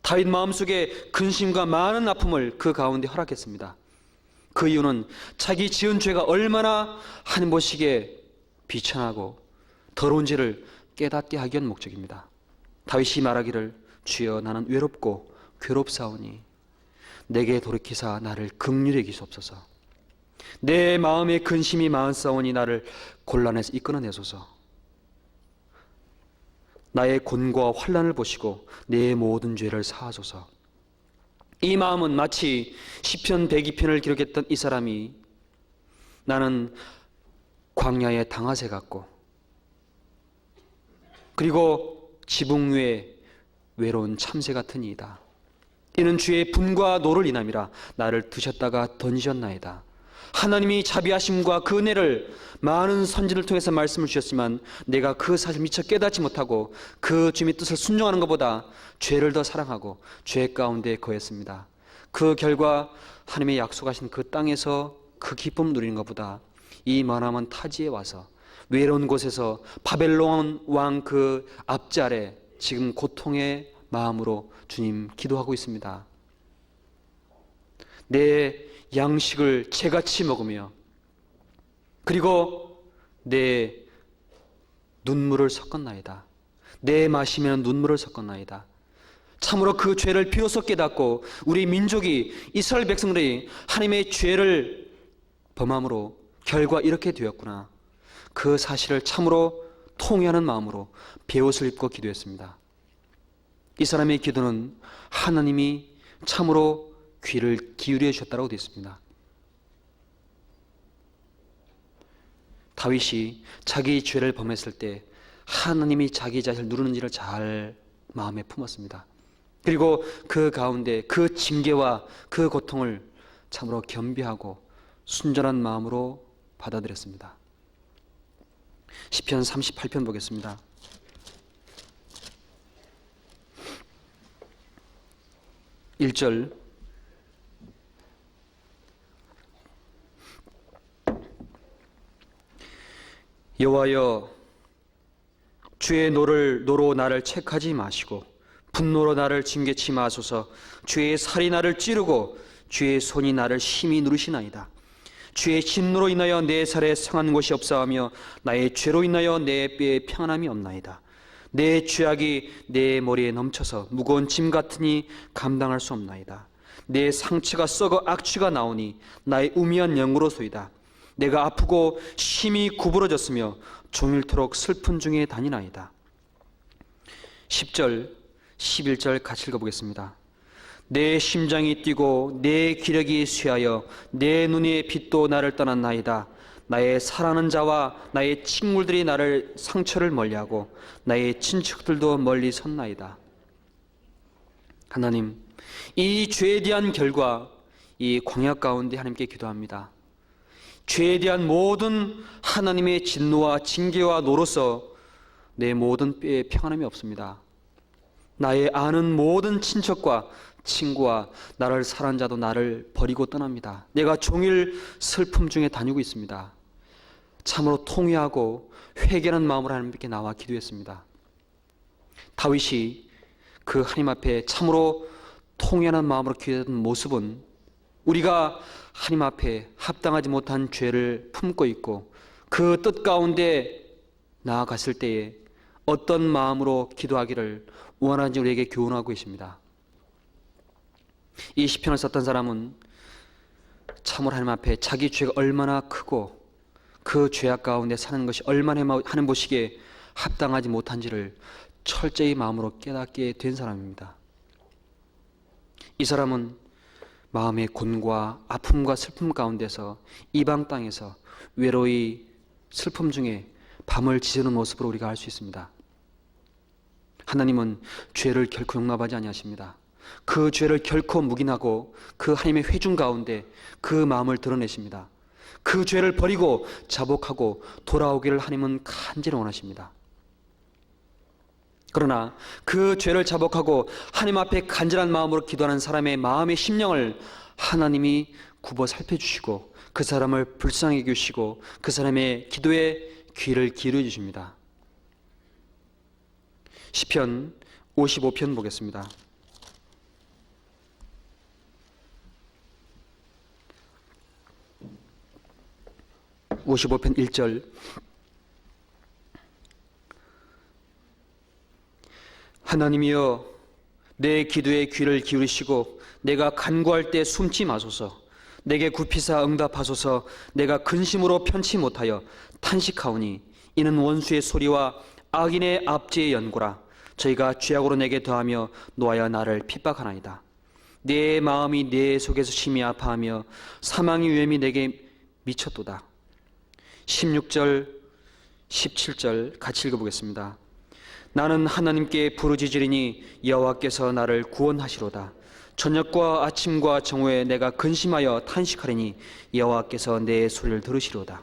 다윗 마음속에 근심과 많은 아픔을 그 가운데 허락했습니다. 그 이유는 자기 지은 죄가 얼마나 하나님 보시기에 비천하고 더러운지를 깨닫게 하기 위한 목적입니다. 다윗이 말하기를 주여 나는 외롭고 괴롭사오니 내게 돌이키사 나를 긍휼히 여기소서. 내 마음에 근심이 많사오니 나를 곤란에서 이끌어내소서. 나의 곤고와 환난을 보시고 내 모든 죄를 사하소서. 이 마음은 마치 시편 102편을 기록했던 이 사람이 나는 광야의 당아새 같고 그리고 지붕 위에 외로운 참새 같으니이다. 이는 주의 분과 노를 인함이라 나를 드셨다가 던지셨나이다. 하나님이 자비하심과 그 은혜를 많은 선지를 통해서 말씀을 주셨지만 내가 그 사실 미처 깨닫지 못하고 그 주님의 뜻을 순종하는 것보다 죄를 더 사랑하고 죄 가운데 거했습니다. 그 결과 하나님의 약속하신 그 땅에서 그 기쁨을 누리는 것보다 이 머나먼 타지에 와서 외로운 곳에서 바벨론 왕 그 앞지 아래 지금 고통의 마음으로 주님 기도하고 있습니다. 내 양식을 채같이 먹으며 그리고 내 눈물을 섞었나이다. 내 마시면 눈물을 섞었나이다. 참으로 그 죄를 비로소 깨닫고 우리 민족이 이스라엘 백성들이 하나님의 죄를 범함으로 결과 이렇게 되었구나. 그 사실을 참으로 통회하는 마음으로 베옷을 입고 기도했습니다. 이 사람의 기도는 하나님이 참으로 귀를 기울여 주셨다고 되어 있습니다. 다윗이 자기 죄를 범했을 때 하나님이 자기 자신을 누르는지를 잘 마음에 품었습니다. 그리고 그 가운데 그 징계와 그 고통을 참으로 겸비하고 순전한 마음으로 받아들였습니다. 시편 38편 보겠습니다. 1절 여호와여 주의 노로 나를 책하지 마시고 분노로 나를 징계치 마소서. 주의 살이 나를 찌르고 주의 손이 나를 심히 누르시나이다. 주의 진노로 인하여 내 살에 상한 곳이 없사하며 나의 죄로 인하여 내 뼈에 평안함이 없나이다. 내 죄악이 내 머리에 넘쳐서 무거운 짐 같으니 감당할 수 없나이다. 내 상처가 썩어 악취가 나오니 나의 우미한 영으로소이다. 내가 아프고 심히 구부러졌으며 종일토록 슬픈 중에 다니나이다. 10절 11절 같이 읽어보겠습니다. 내 심장이 뛰고 내 기력이 쇠하여 내 눈의 빛도 나를 떠났나이다. 나의 사랑하는 자와 나의 친구들이 나를 상처를 멀리하고 나의 친척들도 멀리 섰나이다. 하나님, 이 죄에 대한 결과 이 광야 가운데 하나님께 기도합니다. 죄에 대한 모든 하나님의 진노와 징계와 노로서 내 모든 뼈에 평안함이 없습니다. 나의 아는 모든 친척과 친구와 나를 사랑하는 자도 나를 버리고 떠납니다. 내가 종일 슬픔 중에 다니고 있습니다. 참으로 통회하고 회개하는 마음으로 하나님께 나와 기도했습니다. 다윗이 그 하나님 앞에 참으로 통회하는 마음으로 기도했던 모습은 우리가 하나님 앞에 합당하지 못한 죄를 품고 있고 그 뜻 가운데 나아갔을 때에 어떤 마음으로 기도하기를 원하는지 우리에게 교훈하고 계십니다. 이 시편을 썼던 사람은 참으로 하나님 앞에 자기 죄가 얼마나 크고 그 죄악 가운데 사는 것이 얼마나 하나님 보시기에 합당하지 못한지를 철저히 마음으로 깨닫게 된 사람입니다. 이 사람은 마음의 곤과 아픔과 슬픔 가운데서 이방 땅에서 외로이 슬픔 중에 밤을 지새는 모습으로 우리가 알 수 있습니다. 하나님은 죄를 결코 용납하지 아니하십니다. 그 죄를 결코 묵인하고 그 하나님의 회중 가운데 그 마음을 드러내십니다. 그 죄를 버리고 자복하고 돌아오기를 하나님은 간절히 원하십니다. 그러나 그 죄를 자복하고 하나님 앞에 간절한 마음으로 기도하는 사람의 마음의 심령을 하나님이 굽어 살펴주시고 그 사람을 불쌍히 여기시고 그 사람의 기도에 귀를 기울여 주십니다. 시편 55편 보겠습니다. 55편 1절. 하나님이여, 내 기도에 귀를 기울이시고 내가 간구할 때 숨지 마소서. 내게 굽히사 응답하소서. 내가 근심으로 편치 못하여 탄식하오니 이는 원수의 소리와 악인의 압제의 연고라. 저희가 죄악으로 내게 더하며 노하여 나를 핍박하나이다. 내 마음이 내 속에서 심히 아파하며 사망의 위험이 내게 미쳤도다. 16절 17절 같이 읽어보겠습니다. 나는 하나님께 부르짖으리니 여호와께서 나를 구원하시로다. 저녁과 아침과 정오에 내가 근심하여 탄식하리니 여호와께서 내 소리를 들으시로다.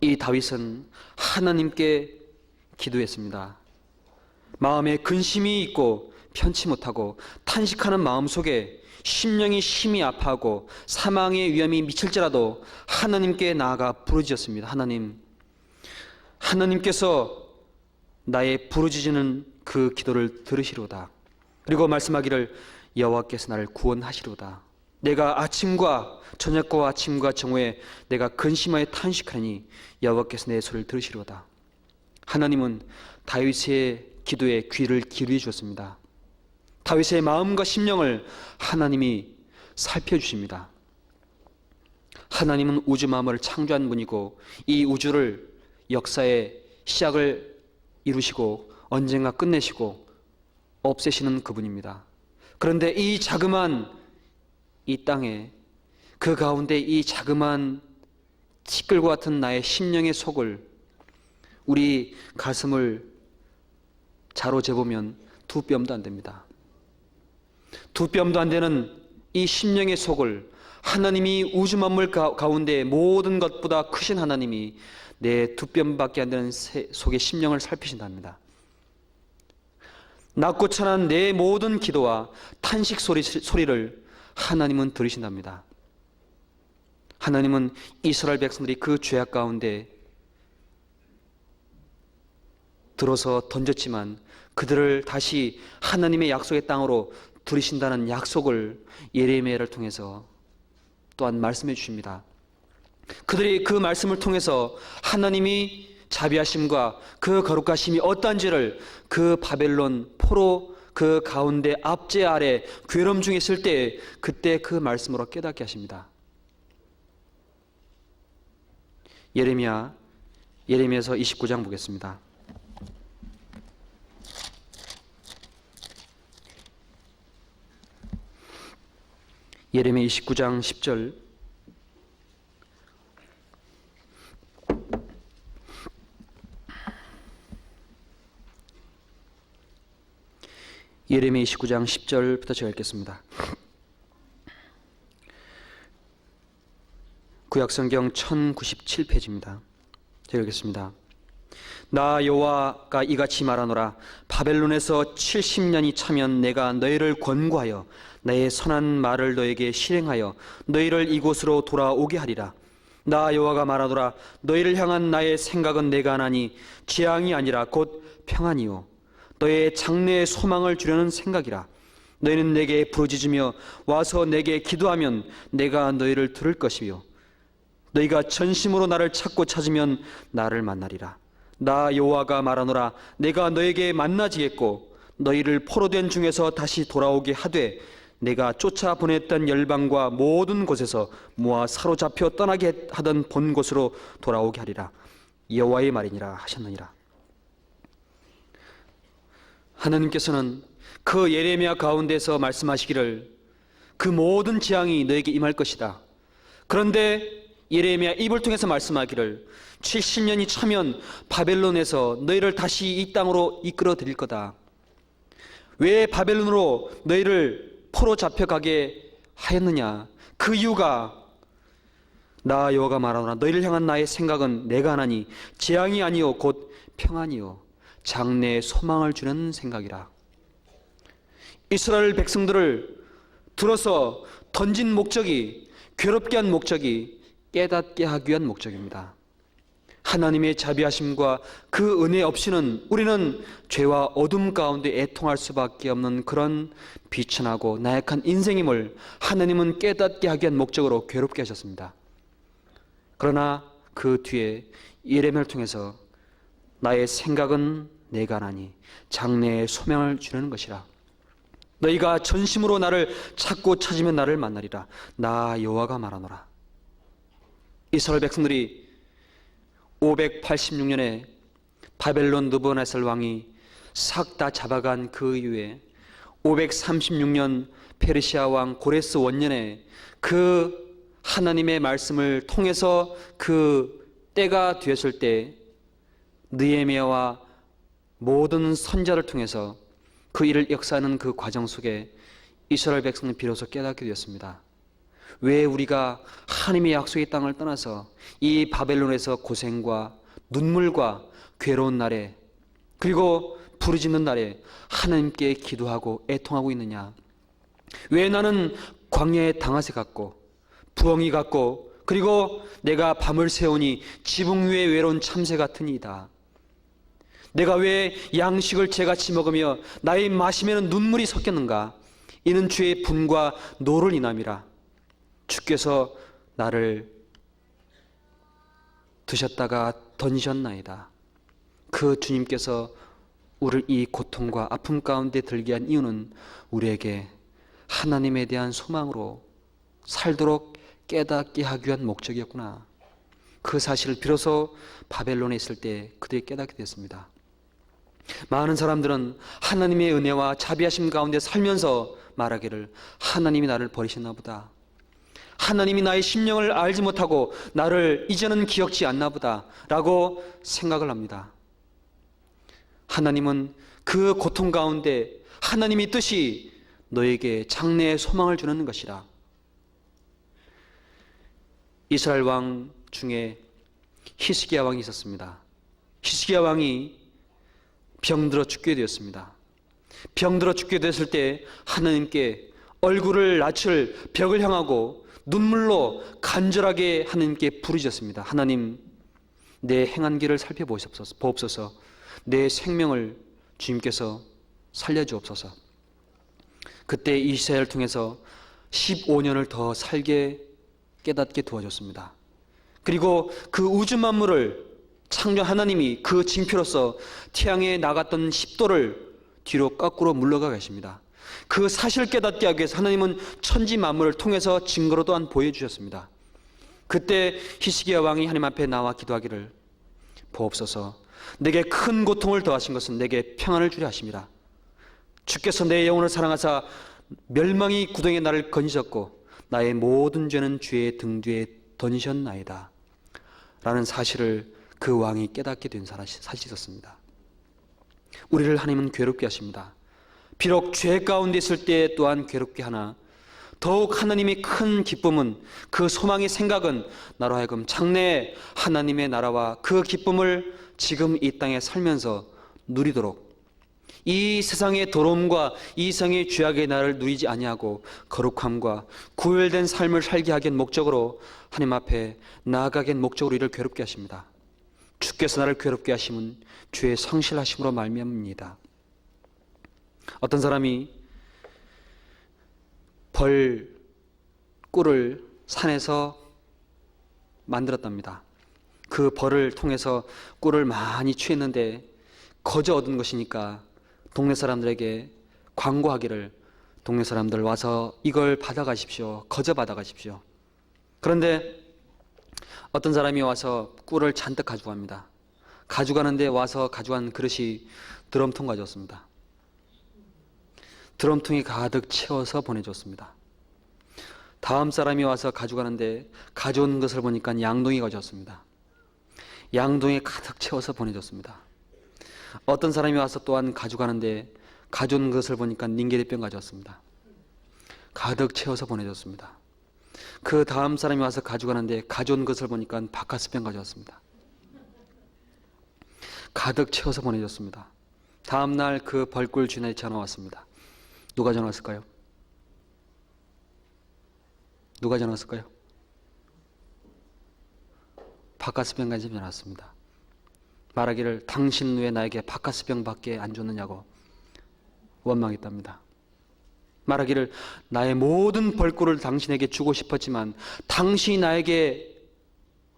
이 다윗은 하나님께 기도했습니다. 마음에 근심이 있고 편치 못하고 탄식하는 마음속에 심령이 심히 아파하고 사망의 위험이 미칠지라도 하나님께 나아가 부르짖었습니다. 하나님께서 나의 부르짖는 그 기도를 들으시로다. 그리고 말씀하기를 여호와께서 나를 구원하시로다. 내가 저녁과 아침과 정오에 내가 근심하여 탄식하니 여호와께서 내 소리를 들으시로다. 하나님은 다윗의 기도에 귀를 기울여 주었습니다. 다윗의 마음과 심령을 하나님이 살펴주십니다. 하나님은 우주 만물을 창조한 분이고 이 우주를 역사의 시작을 이루시고 언젠가 끝내시고 없애시는 그분입니다. 그런데 이 자그마한 이 땅에 그 가운데 이 자그마한 티끌과 같은 나의 심령의 속을 우리 가슴을 자로 재보면 두 뼘도 안 됩니다. 두 뼘도 안 되는 이 심령의 속을 하나님이 우주 만물 가운데 모든 것보다 크신 하나님이 내 두 뼘밖에 안 되는 속의 심령을 살피신답니다. 낮고 천한 내 모든 기도와 탄식 소리를 하나님은 들으신답니다. 하나님은 이스라엘 백성들이 그 죄악 가운데 들어서 던졌지만 그들을 다시 하나님의 약속의 땅으로 들이신다는 약속을 예레미야를 통해서 또한 말씀해 주십니다. 그들이 그 말씀을 통해서 하나님이 자비하심과 그 거룩하심이 어떠한지를 그 바벨론 포로 그 가운데 압제 아래 괴로움 중에 있을 때 그때 그 말씀으로 깨닫게 하십니다. 예레미야서 29장 보겠습니다. 예레미야 29장 10절. 예레미야 29장 10절부터 제가 읽겠습니다. 구약성경 1097페이지입니다. 제가 읽겠습니다. 나 여호와가 이같이 말하노라. 바벨론에서 70년이 차면 내가 너희를 권고하여 나의 선한 말을 너에게 실행하여 너희를 이곳으로 돌아오게 하리라. 나 여호와가 말하노라. 너희를 향한 나의 생각은 내가 하나니 재앙이 아니라 곧 평안이요 너의 장래에 소망을 주려는 생각이라. 너희는 내게 부르짖으며 와서 내게 기도하면 내가 너희를 들을 것이요 너희가 전심으로 나를 찾으면 나를 만나리라. 나 여호와가 말하노라. 내가 너에게 만나지겠고 너희를 포로된 중에서 다시 돌아오게 하되 내가 쫓아 보냈던 열방과 모든 곳에서 모아 사로잡혀 떠나게 하던 본 곳으로 돌아오게 하리라. 여호와의 말이니라 하셨느니라. 하나님께서는 그 예레미야 가운데서 말씀하시기를 그 모든 재앙이 너에게 임할 것이다. 그런데 예레미야 입을 통해서 말씀하기를 70년이 차면 바벨론에서 너희를 다시 이 땅으로 이끌어 드릴 거다. 왜 바벨론으로 너희를 포로 잡혀가게 하였느냐? 그 이유가 나 여호와가 말하노라. 너희를 향한 나의 생각은 내가 하나니 재앙이 아니요 곧 평안이요 장래에 소망을 주는 생각이라. 이스라엘 백성들을 들어서 던진 목적이, 괴롭게 한 목적이 깨닫게 하기 위한 목적입니다. 하나님의 자비하심과 그 은혜 없이는 우리는 죄와 어둠 가운데 애통할 수밖에 없는 그런 비천하고 나약한 인생임을 하나님은 깨닫게 하기 위한 목적으로 괴롭게 하셨습니다. 그러나 그 뒤에 예레미야를 통해서 나의 생각은 내가 하나니 장래의 소명을 주려는 것이라. 너희가 전심으로 나를 찾고 찾으면 나를 만나리라. 나 여호와가 말하노라. 이스라엘 백성들이 586년에 바벨론 느부갓네살 왕이 싹 다 잡아간 그 이후에 536년 페르시아 왕 고레스 원년에 그 하나님의 말씀을 통해서 그 때가 되었을 때 느헤미야와 모든 선자를 통해서 그 일을 역사하는 그 과정 속에 이스라엘 백성은 비로소 깨닫게 되었습니다. 왜 우리가 하나님의 약속의 땅을 떠나서 이 바벨론에서 고생과 눈물과 괴로운 날에 그리고 부르짖는 날에 하나님께 기도하고 애통하고 있느냐? 왜 나는 광야의 당아새 같고 부엉이 같고 그리고 내가 밤을 새우니 지붕 위에 외로운 참새 같으니이다. 내가 왜 양식을 죄같이 먹으며 나의 마시면은 눈물이 섞였는가? 이는 주의 분과 노를 인함이라. 주께서 나를 드셨다가 던지셨나이다. 그 주님께서 우리를 이 고통과 아픔 가운데 들게 한 이유는 우리에게 하나님에 대한 소망으로 살도록 깨닫게 하기 위한 목적이었구나. 그 사실을 비로소 바벨론에 있을 때 그들이 깨닫게 됐습니다. 많은 사람들은 하나님의 은혜와 자비하심 가운데 살면서 말하기를 하나님이 나를 버리셨나 보다. 하나님이 나의 심령을 알지 못하고 나를 이제는 기억지 않나 보다 라고 생각을 합니다. 하나님은 그 고통 가운데 하나님의 뜻이 너에게 장래의 소망을 주는 것이라. 이스라엘 왕 중에 히스기야 왕이 있었습니다. 히스기야 왕이 병들어 죽게 되었습니다. 병들어 죽게 됐을 때 하나님께 얼굴을 낮출 벽을 향하고 눈물로 간절하게 하나님께 부르짖었습니다. 하나님, 내 행한 길을 살펴보옵소서. 내 생명을 주님께서 살려주옵소서. 그때 이 시사를 통해서 15년을 더 살게 깨닫게 도와줬습니다. 그리고 그 우주 만물을 창조 하나님이 그 징표로서 태양에 나갔던 10도를 뒤로 거꾸로 물러가 계십니다. 그 사실을 깨닫게 하기 위해서 하나님은 천지 만물을 통해서 증거로 또한 보여주셨습니다. 그때 히스기야 왕이 하나님 앞에 나와 기도하기를 보옵소서. 내게 큰 고통을 더하신 것은 내게 평안을 주려 하심이라. 주께서 내 영혼을 사랑하사 멸망의 구덩이에 나를 건지셨고 나의 모든 죄는 주의 등 뒤에 던지셨나이다 라는 사실을 그 왕이 깨닫게 된 사실이 있었습니다. 우리를 하나님은 괴롭게 하십니다. 비록 죄 가운데 있을 때 또한 괴롭게 하나 더욱 하나님의 큰 기쁨은, 그 소망의 생각은 나로 하여금 장래에 하나님의 나라와 그 기쁨을 지금 이 땅에 살면서 누리도록, 이 세상의 더러움과 이 세상의 죄악의 나를 누리지 아니하고 거룩함과 구별된 삶을 살게 하기 위한 목적으로 하나님 앞에 나아가기 위한 목적으로 이를 괴롭게 하십니다. 주께서 나를 괴롭게 하심은 주의 성실하심으로 말미암습니다. 어떤 사람이 벌꿀을 산에서 만들었답니다. 그 벌을 통해서 꿀을 많이 취했는데 거저 얻은 것이니까 동네 사람들에게 광고하기를, 동네 사람들 와서 이걸 받아가십시오. 거저 받아가십시오. 그런데 어떤 사람이 와서 꿀을 잔뜩 가져갑니다. 가져가는데 와서 가져간 그릇이 드럼통 가져왔습니다. 드럼통이 가득 채워서 보내줬습니다. 다음 사람이 와서 가져가는데 가져온 것을 보니까 양동이 가져왔습니다. 양동이 가득 채워서 보내줬습니다. 어떤 사람이 와서 또한 가져가는데 가져온 것을 보니까 닌게리병 가져왔습니다. 가득 채워서 보내줬습니다. 그 다음 사람이 와서 가져가는데 가져온 것을 보니까 바카스병 가져왔습니다. 가득 채워서 보내줬습니다. 다음 날 그 벌꿀 주인의 전화 왔습니다. 누가 전화 왔을까요? 누가 전화 왔을까요? 바카스병까지 전화 왔습니다. 말하기를 당신 왜 나에게 바카스병밖에 안 줬느냐고 원망했답니다. 말하기를 나의 모든 벌꿀을 당신에게 주고 싶었지만 당신이 나에게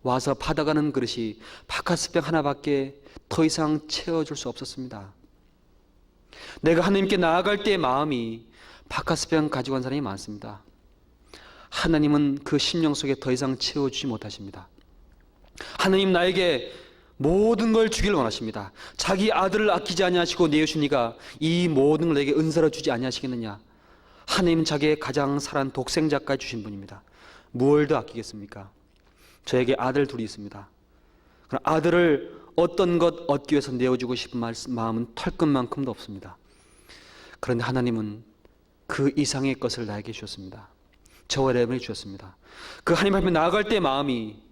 와서 받아가는 그릇이 바카스병 하나밖에 더 이상 채워줄 수 없었습니다. 내가 하나님께 나아갈 때의 마음이 바카스병 가지고 간 사람이 많습니다. 하나님은 그 심령 속에 더 이상 채워주지 못하십니다. 하나님 나에게 모든 걸 주기를 원하십니다. 자기 아들을 아끼지 아니하시고 내어주니가 이 모든 걸 내게 은사로 주지 아니하시겠느냐. 하나님은 자기의 가장 사랑하는 독생자까지 주신 분입니다. 무엇을 더 아끼겠습니까? 저에게 아들 둘이 있습니다. 그럼 아들을 어떤 것 얻기 위해서 내어주고 싶은 마음은 털끝만큼도 없습니다. 그런데 하나님은 그 이상의 것을 나에게 주셨습니다. 저와 여러분이 주셨습니다. 그 하나님 앞에 나아갈 때 마음이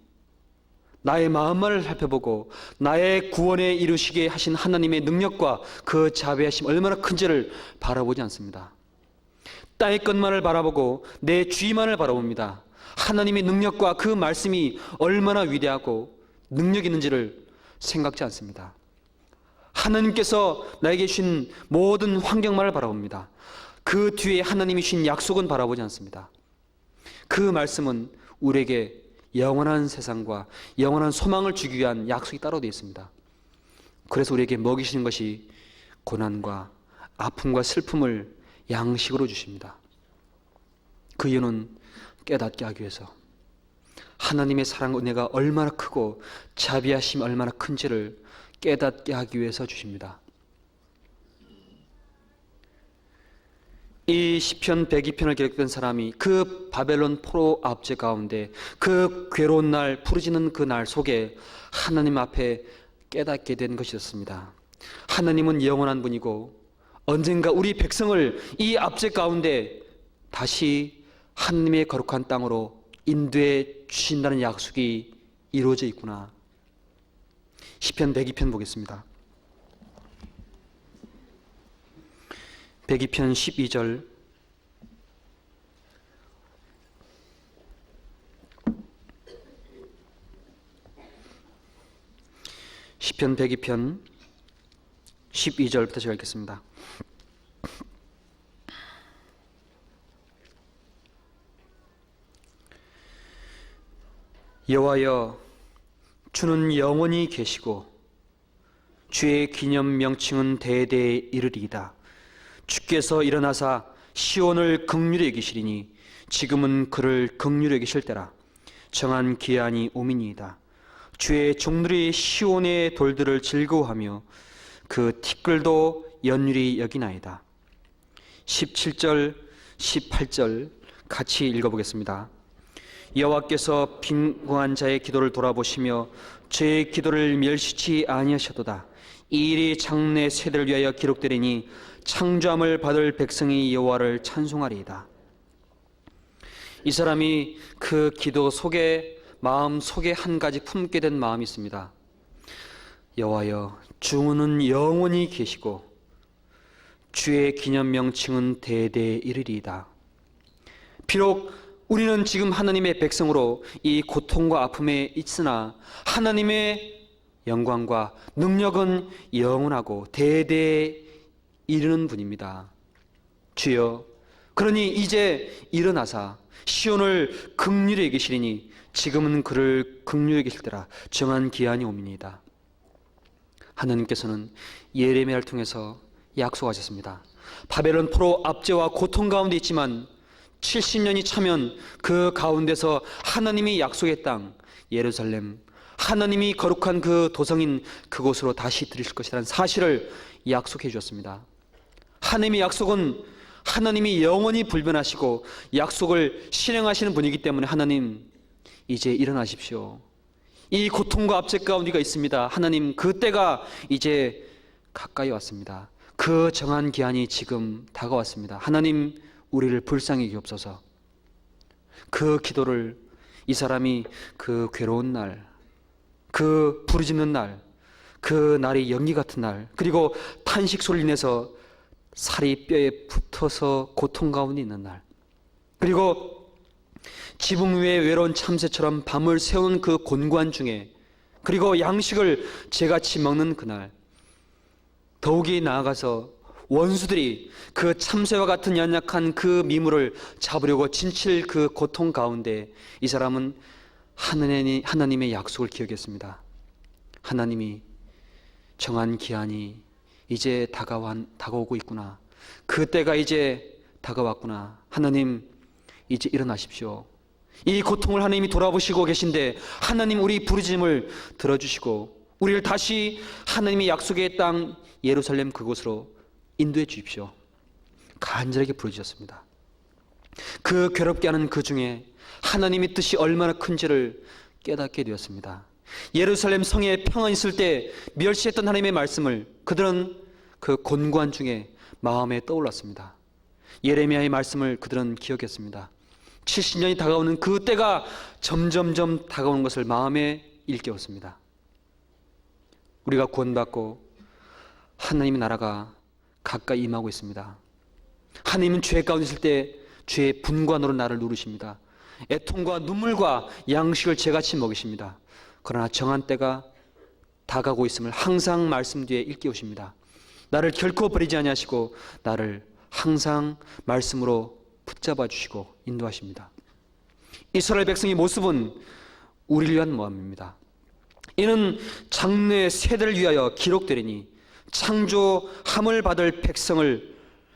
나의 마음만을 살펴보고 나의 구원에 이루시게 하신 하나님의 능력과 그 자비하심 얼마나 큰지를 바라보지 않습니다. 땅의 것만을 바라보고 내 주위만을 바라봅니다. 하나님의 능력과 그 말씀이 얼마나 위대하고 능력 있는지를 생각지 않습니다. 하나님께서 나에게 주신 모든 환경만을 바라봅니다. 그 뒤에 하나님이 주신 약속은 바라보지 않습니다. 그 말씀은 우리에게 영원한 세상과 영원한 소망을 주기 위한 약속이 따로 되어 있습니다. 그래서 우리에게 먹이시는 것이 고난과 아픔과 슬픔을 양식으로 주십니다. 그 이유는 깨닫게 하기 위해서 하나님의 사랑 은혜가 얼마나 크고 자비하심이 얼마나 큰지를 깨닫게 하기 위해서 주십니다. 이 시편 102편을 기록된 사람이 그 바벨론 포로 압제 가운데 그 괴로운 날 부르짖는 그 날 속에 하나님 앞에 깨닫게 된 것이었습니다. 하나님은 영원한 분이고 언젠가 우리 백성을 이 압제 가운데 다시 하나님의 거룩한 땅으로 인도해 주신다는 약속이 이루어져 있구나. 시편 102편 보겠습니다. 102편 12절 시편 102편 12절부터 제가 읽겠습니다. 여호와여, 주는 영원히 계시고 주의 기념 명칭은 대대에 이르리이다. 주께서 일어나사 시온을 긍휼히 여기시리니 지금은 그를 긍휼히 여기실 때라. 정한 기한이 오미니이다. 주의 종들이 시온의 돌들을 즐거워하며 그 티끌도 연율이 여기나이다. 17절 18절 같이 읽어보겠습니다. 여호와께서 빈궁한 자의 기도를 돌아보시며 죄의 기도를 멸시치 아니하셨도다. 이 일이 장래 세대를 위하여 기록되리니 창조함을 받을 백성이 여호와를 찬송하리이다. 이 사람이 그 기도 속에 마음 속에 한 가지 품게 된 마음이 있습니다. 여호와여, 주는 영원히 계시고 주의 기념 명칭은 대대에 이르리이다. 비록 우리는 지금 하나님의 백성으로 이 고통과 아픔에 있으나 하나님의 영광과 능력은 영원하고 대대에 이르는 분입니다. 주여, 그러니 이제 일어나사 시온을 긍휼히 여기시리니 지금은 그를 긍휼히 여기실 때라. 정한 기한이 오미니이다. 하나님께서는 예레미야를 통해서 약속하셨습니다. 바벨론 포로 압제와 고통 가운데 있지만 70년이 차면 그 가운데서 하나님이 약속의 땅 예루살렘, 하나님이 거룩한 그 도성인 그곳으로 다시 들이실 것이라는 사실을 약속해 주셨습니다. 하나님의 약속은 하나님이 영원히 불변하시고 약속을 실행하시는 분이기 때문에 하나님 이제 일어나십시오. 이 고통과 압제 가운데가 있습니다. 하나님 그 때가 이제 가까이 왔습니다. 그 정한 기한이 지금 다가왔습니다. 하나님 우리를 불쌍히 여기옵소서. 그 기도를 이 사람이 그 괴로운 날, 그 부르짖는 날, 그 날이 연기 같은 날, 그리고 탄식 소리를 내서 살이 뼈에 붙어서 고통 가운데 있는 날, 그리고 지붕 위에 외로운 참새처럼 밤을 새우는 그 곤고한 중에, 그리고 양식을 죄같이 먹는 그날, 더욱이 나아가서 원수들이 그 참새와 같은 연약한 그 미물을 잡으려고 진칠 그 고통 가운데 이 사람은 하나님의 약속을 기억했습니다. 하나님이 정한 기한이 이제 다가오고 있구나. 그 때가 이제 다가왔구나. 하나님, 이제 일어나십시오. 이 고통을 하나님이 돌아보시고 계신데 하나님 우리 부르짖음을 들어주시고 우리를 다시 하나님의 약속의 땅 예루살렘 그곳으로 인도해 주십시오. 간절하게 부르짖었습니다. 그 괴롭게 하는 그 중에 하나님의 뜻이 얼마나 큰지를 깨닫게 되었습니다. 예루살렘 성에 평안 있을 때 멸시했던 하나님의 말씀을 그들은 그 곤고한 중에 마음에 떠올랐습니다. 예레미야의 말씀을 그들은 기억했습니다. 70년이 다가오는 그 때가 점점점 다가오는 것을 마음에 일깨웠습니다. 우리가 구원받고 하나님의 나라가 가까이 임하고 있습니다. 하나님은 죄 가운데 있을 때 죄의 분관으로 나를 누르십니다. 애통과 눈물과 양식을 죄같이 먹이십니다. 그러나 정한 때가 다가오고 있음을 항상 말씀 뒤에 일깨우십니다. 나를 결코 버리지 아니하시고 나를 항상 말씀으로 붙잡아 주시고 인도하십니다. 이스라엘 백성의 모습은 우리를 위한 모함입니다. 이는 장래 세대를 위하여 기록되리니 창조함을 받을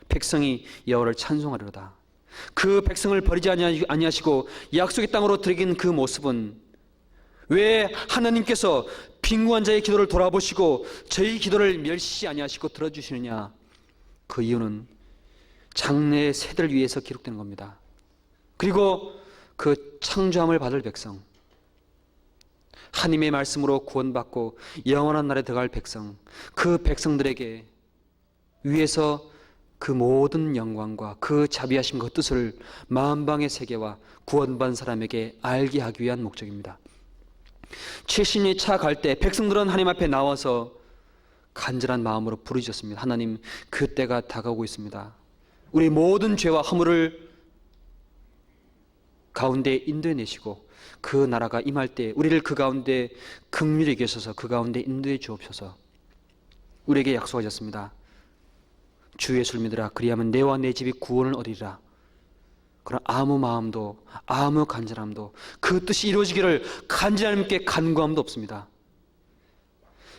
백성이 여호와를 찬송하리로다. 그 백성을 버리지 아니하시고 약속의 땅으로 들이긴 그 모습은 왜 하나님께서 빈궁한 자의 기도를 돌아보시고 저희 기도를 멸시 아니하시고 들어주시느냐? 그 이유는 장래 세대를 위해서 기록되는 겁니다. 그리고 그 창조함을 받을 백성, 하나님의 말씀으로 구원받고 영원한 날에 들어갈 백성, 그 백성들에게 위에서 그 모든 영광과 그 자비하심 그 뜻을 만방의 세계와 구원받은 사람에게 알게 하기 위한 목적입니다. 70년이 차 갈 때 백성들은 하나님 앞에 나와서 간절한 마음으로 부르짖었습니다. 하나님, 그 때가 다가오고 있습니다. 우리 모든 죄와 허물을 가운데 인도해 내시고 그 나라가 임할 때 우리를 그 가운데 긍휼히 계셔서 그 가운데 인도해 주옵소서. 우리에게 약속하셨습니다. 주 예수를 믿으라. 그리하면 내와 내 집이 구원을 얻으리라. 그러나 아무 마음도 아무 간절함도 그 뜻이 이루어지기를 간절히 하나님께 간구함도 없습니다.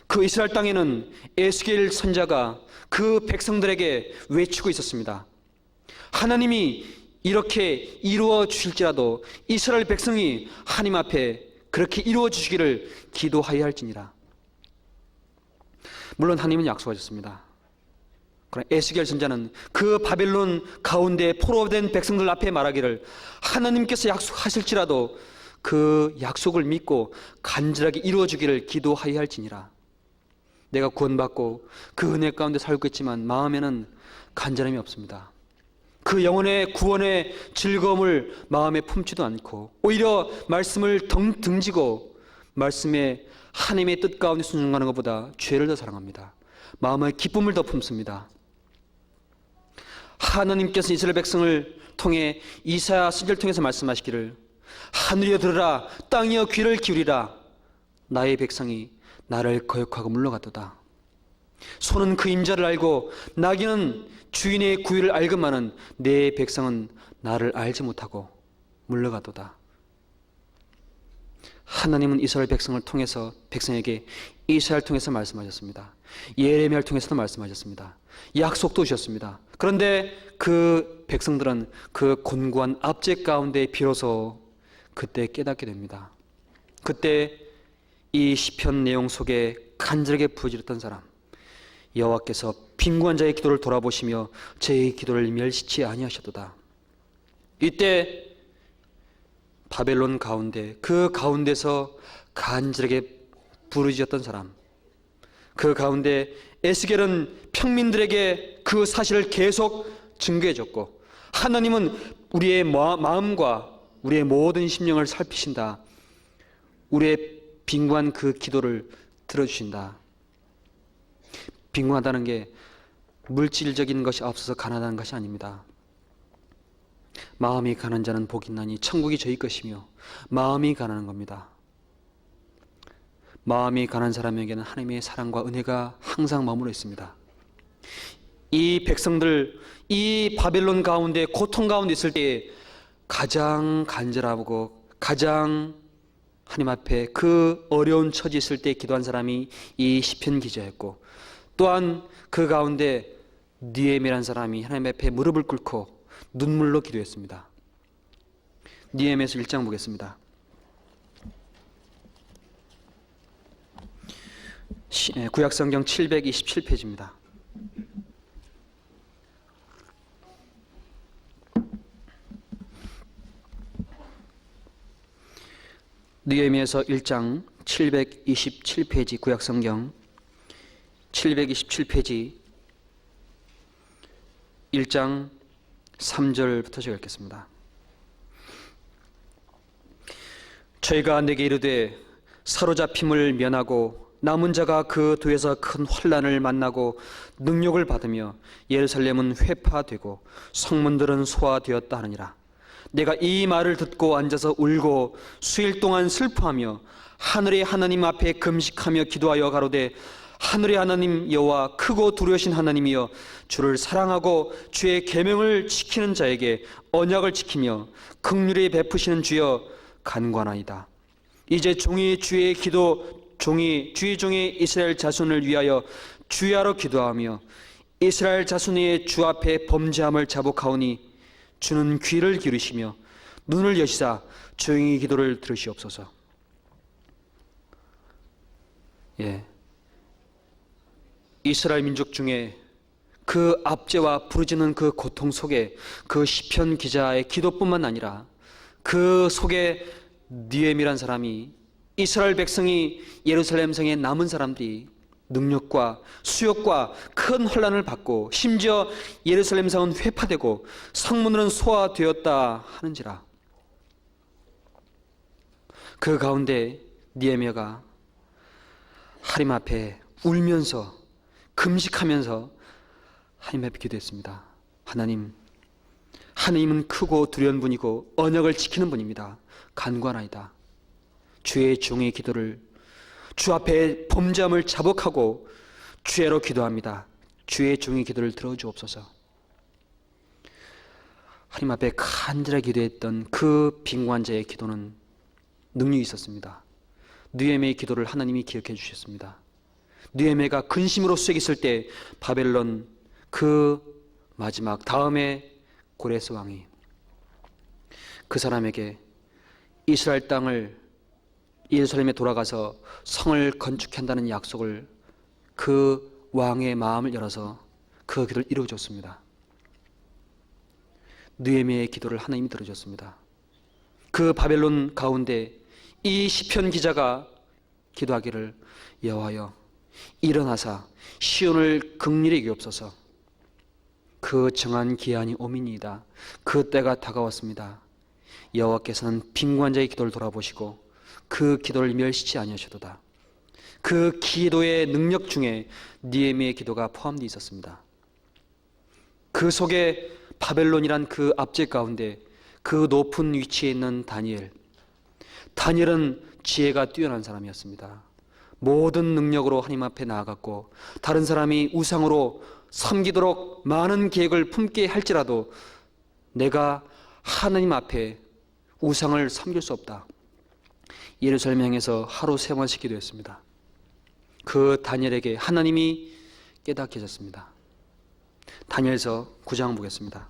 그 이스라엘 땅에는 에스겔 선자가 그 백성들에게 외치고 있었습니다. 하나님이 이렇게 이루어 주실지라도 이스라엘 백성이 하나님 앞에 그렇게 이루어 주시기를 기도하여야 할지니라. 물론 하나님은 약속하셨습니다. 그러나 에스겔 선자는 그 바벨론 가운데 포로된 백성들 앞에 말하기를 하나님께서 약속하실지라도 그 약속을 믿고 간절하게 이루어 주기를 기도하여야 할지니라. 내가 구원받고 그 은혜 가운데 살고 있지만 마음에는 간절함이 없습니다. 그 영혼의 구원의 즐거움을 마음에 품지도 않고 오히려 말씀을 등지고 말씀에 하나님의 뜻 가운데 순종하는 것보다 죄를 더 사랑합니다. 마음의 기쁨을 더 품습니다. 하나님께서 이스라엘 백성을 통해 이사야 선지자를 통해서 말씀하시기를 하늘이여 들으라 땅이여 귀를 기울이라 나의 백성이 나를 거역하고 물러갔도다. 소는 그 임자를 알고 나귀는 주인의 구유를 알건만은 내 백성은 나를 알지 못하고 물러갔도다. 하나님은 이스라엘 백성을 통해서 백성에게 이사야를 통해서 말씀하셨습니다. 예레미야를 통해서도 말씀하셨습니다. 약속도 주셨습니다. 그런데 그 백성들은 그 곤고한 압제 가운데 비로소 그때 깨닫게 됩니다. 그때 이 시편 내용 속에 간절하게 부르짖었던 사람, 여호와께서 빈궁한 자의 기도를 돌아보시며 제 기도를 멸시치 아니하셨도다. 이때 바벨론 가운데 그 가운데서 간절하게 부르짖었던 사람, 그 가운데 에스겔은 평민들에게 그 사실을 계속 증거해줬고 하나님은 우리의 마음과 우리의 모든 심령을 살피신다. 우리의 빈궁한 그 기도를 들어주신다. 빈궁하다는 게 물질적인 것이 없어서 가난하다는 것이 아닙니다. 마음이 가난 자는 복이 있나니 천국이 저희 것이며 마음이 가난한 겁니다. 마음이 가난 사람에게는 하나님의 사랑과 은혜가 항상 머물러 있습니다. 이 백성들, 이 바벨론 가운데 고통 가운데 있을 때 가장 간절하고 가장 하나님 앞에 그 어려운 처지 있을 때 기도한 사람이 이 시편 기자였고, 또한 그 가운데 느헤미야라는 사람이 하나님 앞에 무릎을 꿇고 눈물로 기도했습니다. 느헤미야서 1장 보겠습니다. 구약성경 727페이지입니다. 느헤미야서 1장 727페이지, 구약성경 727페이지 1장 3절부터 제가 읽겠습니다. 저희가 내게 이르되 사로잡힘을 면하고 남은 자가 그 도에서 큰 환난을 만나고 능력을 받으며 예루살렘은 회파되고 성문들은 소화되었다 하느니라. 내가 이 말을 듣고 앉아서 울고 수일 동안 슬퍼하며 하늘의 하나님 앞에 금식하며 기도하여 가로되 하늘의 하나님 여호와 크고 두려우신 하나님이여 주를 사랑하고 주의 계명을 지키는 자에게 언약을 지키며 긍휼히 베푸시는 주여 간구하나이다. 이제 종이 주의 종이 이스라엘 자손을 위하여 주야로 기도하며 이스라엘 자손이 주 앞에 범죄함을 자복하오니 주는 귀를 기울이시며 눈을 여시사 조용히 기도를 들으시옵소서. 이스라엘 민족 중에 그 압제와 부르짖는 그 고통 속에 그 시편 기자의 기도뿐만 아니라 그 속에 느헤미야라는 사람이, 이스라엘 백성이, 예루살렘 성에 남은 사람들이 능력과 수욕과 큰 혼란을 받고 심지어 예루살렘 성은 회파되고 성문은 소화되었다 하는지라. 그 가운데 느헤미야가 하나님 앞에 울면서 금식하면서 하나님 앞에 기도했습니다. 하나님은 크고 두려운 분이고 언약을 지키는 분입니다. 간구하나이다. 주의 종의 기도를, 주 앞에 범죄함을 자복하고 주애로 기도합니다. 주의 종의 기도를 들어주옵소서. 하나님 앞에 간절하게 기도했던 그 빈관자의 기도는 능력이 있었습니다. 느헤미야의 기도를 하나님이 기억해 주셨습니다. 느헤미야가 근심으로 쇠기있을 때 바벨론 그 마지막 다음에 고레스 왕이 그 사람에게 이스라엘 땅을, 예루살렘에 돌아가서 성을 건축한다는 약속을, 그 왕의 마음을 열어서 그 기도를 이루어줬습니다. 느헤미야의 기도를 하나님이 들어줬습니다. 그 바벨론 가운데 이 시편 기자가 기도하기를 여호와여 일어나사 시온을 긍휼히 여기옵소서. 그 정한 기한이 오미니이다. 그 때가 다가왔습니다. 여호와께서는 빈관자의 기도를 돌아보시고 그 기도를 멸시치 아니하셔도다. 그 기도의 능력 중에 느헤미야의 기도가 포함되어 있었습니다. 그 속에 바벨론이란 그 압제 가운데 그 높은 위치에 있는 다니엘은 지혜가 뛰어난 사람이었습니다. 모든 능력으로 하나님 앞에 나아갔고 다른 사람이 우상으로 섬기도록 많은 계획을 품게 할지라도 내가 하나님 앞에 우상을 섬길 수 없다. 예루살렘 향해서 하루 3번씩 기도했습니다. 그 다니엘에게 하나님이 깨닫게 하셨습니다. 다니엘서 9장 보겠습니다.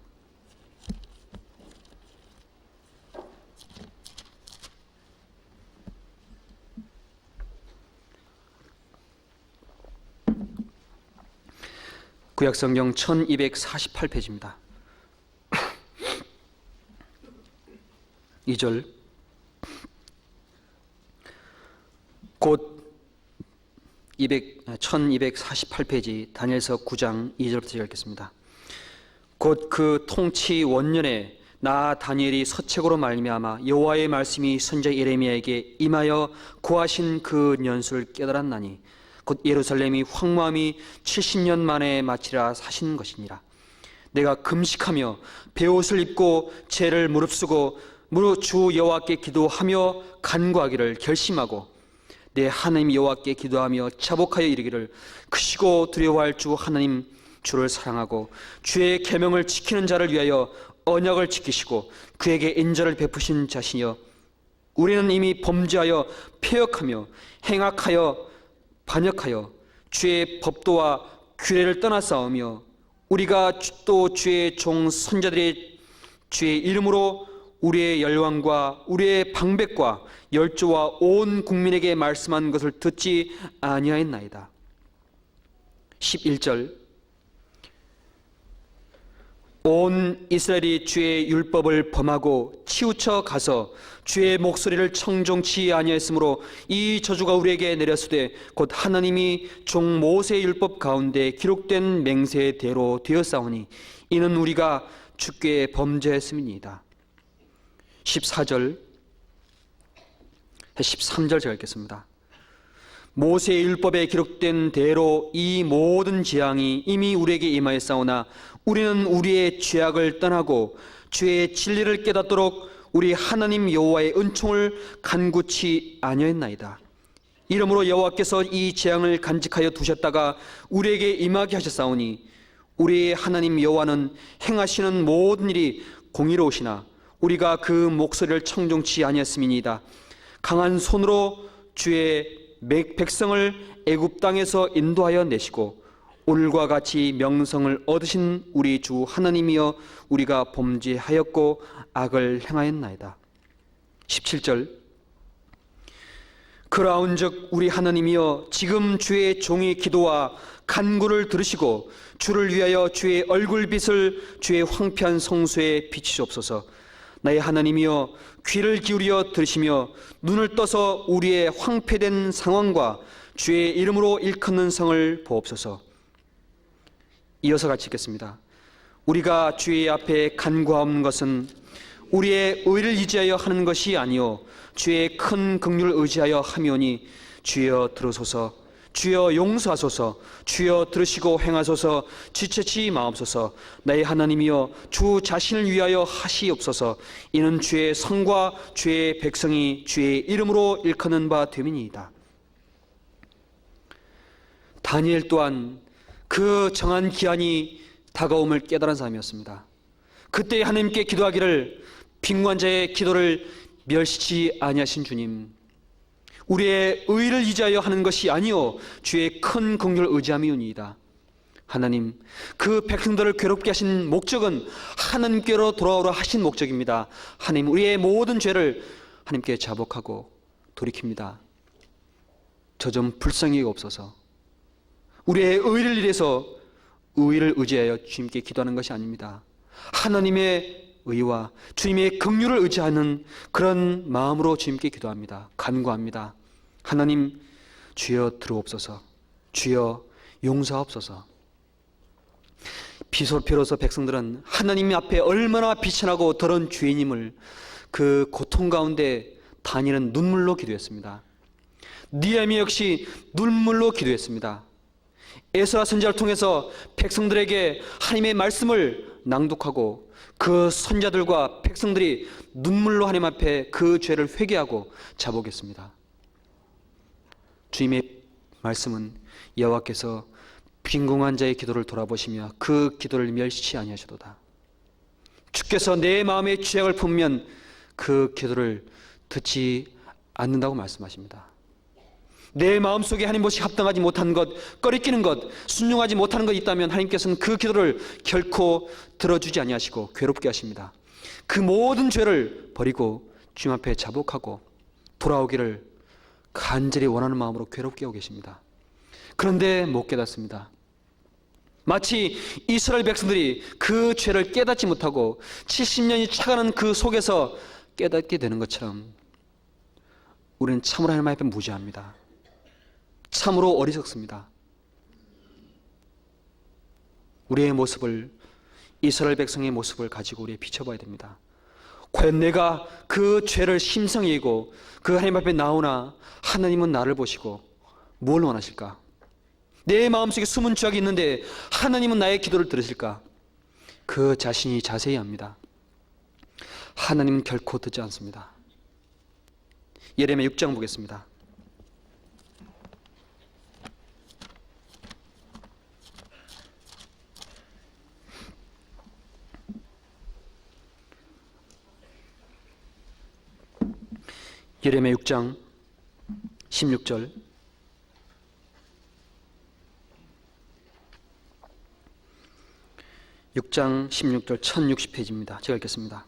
구약성경 1248페이지입니다. 2절 곧 1248페이지 다니엘서 9장 2절부터 읽겠습니다. 곧 그 통치 원년에 나 다니엘이 서책으로 말미암아 여호와의 말씀이 선지자 예레미야에게 임하여 고하신 그 년수를 깨달았나니 곧 예루살렘이 황무함이 70년 만에 마치라 사신 것이니라. 내가 금식하며 베옷을 입고 죄를 무릅쓰고 주 여호와께 기도하며 간구하기를 결심하고 내 하나님 여호와께 기도하며 자복하여 이르기를 크시고 두려워할 주 하나님 주를 사랑하고 주의 계명을 지키는 자를 위하여 언약을 지키시고 그에게 인자를 베푸신 자시여 우리는 이미 범죄하여 패역하며 행악하여 반역하여 주의 법도와 규례를 떠나 싸우며 우리가 또 주의 종 선자들의 주의 이름으로 우리의 열왕과 우리의 방백과 열조와 온 국민에게 말씀한 것을 듣지 아니하였나이다. 11절 온 이스라엘이 주의 율법을 범하고 치우쳐 가서 주의 목소리를 청종치 아니하였으므로 이 저주가 우리에게 내렸으되 곧 하나님이 종 모세의 율법 가운데 기록된 맹세대로 되었사오니 이는 우리가 주께 범죄했음이니이다. 13절 제가 읽겠습니다. 모세의 율법에 기록된 대로 이 모든 재앙이 이미 우리에게 임하였사오나 우리는 우리의 죄악을 떠나고 주의 진리를 깨닫도록 우리 하나님 여호와의 은총을 간구치 아니하였나이다. 이러므로 여호와께서 이 재앙을 간직하여 두셨다가 우리에게 임하게 하셨사오니 우리의 하나님 여호와는 행하시는 모든 일이 공의로우시나 우리가 그 목소리를 청종치 아니했음이니이다. 강한 손으로 주의 백성을 애굽 땅에서 인도하여 내시고 오늘과 같이 명성을 얻으신 우리 주 하나님이여 우리가 범죄하였고 악을 행하였나이다. 17절 그라운즉 우리 하나님이여 지금 주의 종의 기도와 간구를 들으시고 주를 위하여 주의 얼굴빛을 주의 황폐한 성소에 비치시옵소서. 나의 하나님이여 귀를 기울여 들으시며 눈을 떠서 우리의 황폐된 상황과 주의 이름으로 일컫는 성을 보옵소서. 이어서 같이 읽겠습니다. 우리가 주의 앞에 간구하옵는 것은 우리의 의를 의지하여 하는 것이 아니요 주의 큰 긍휼을 의지하여 함이오니 주여 들으소서. 주여 용서하소서. 주여 들으시고 행하소서. 지체치 마옵소서. 나의 하나님이여 주 자신을 위하여 하시옵소서. 이는 주의 성과 주의 백성이 주의 이름으로 일컫는 바 됨이니이다. 다니엘 또한 그 정한 기한이 다가옴을 깨달은 사람이었습니다. 그때 하나님께 기도하기를 빈관자의 기도를 멸시치 아니하신 주님, 우리의 의를 의지하여 하는 것이 아니요 주의 큰 긍휼을 의지함이오니이다. 하나님, 그 백성들을 괴롭게 하신 목적은 하나님께로 돌아오라 하신 목적입니다. 하나님, 우리의 모든 죄를 하나님께 자복하고 돌이킵니다. 저 좀 불쌍히 없어서. 우리의 의를 위해서 의를 의지하여 주님께 기도하는 것이 아닙니다. 하나님의 의와 주님의 긍휼을 의지하는 그런 마음으로 주님께 기도합니다. 간구합니다. 하나님, 주여 들어옵소서. 주여 용서하옵소서. 비로소 백성들은 하나님 앞에 얼마나 비천하고 더러운 죄인임을 그 고통 가운데 다니엘은 눈물로 기도했습니다. 느헤미야 역시 눈물로 기도했습니다. 에스라 선지자를 통해서 백성들에게 하나님의 말씀을 낭독하고 그 선자들과 백성들이 눈물로 하나님 앞에 그 죄를 회개하고 자복했습니다. 주님의 말씀은 여호와께서 빈궁한 자의 기도를 돌아보시며 그 기도를 멸시치 아니하시도다. 주께서 내 마음의 죄악을 품으면 그 기도를 듣지 않는다고 말씀하십니다. 내 마음속에 하나님 보시 합당하지 못한 것, 꺼리끼는 것, 순종하지 못하는 것 있다면 하나님께서는 그 기도를 결코 들어주지 아니하시고 괴롭게 하십니다. 그 모든 죄를 버리고 주님 앞에 자복하고 돌아오기를 간절히 원하는 마음으로 괴롭게 하고 계십니다. 그런데 못 깨닫습니다. 마치 이스라엘 백성들이 그 죄를 깨닫지 못하고 70년이 차가는 그 속에서 깨닫게 되는 것처럼 우리는 참으로 하나님 앞에 무지합니다. 참으로 어리석습니다. 우리의 모습을, 이스라엘 백성의 모습을 가지고 우리에 비춰봐야 됩니다. 과연 내가 그 죄를 심성히 여기고 그 하나님 앞에 나오나 하나님은 나를 보시고 뭘 원하실까? 내 마음속에 숨은 죄악이 있는데 하나님은 나의 기도를 들으실까? 그 자신이 자세히 압니다. 하나님은 결코 듣지 않습니다. 예레미야 6장 보겠습니다. 예레미야 6장 16절. (6장 16절) 1060페이지입니다. 제가 읽겠습니다.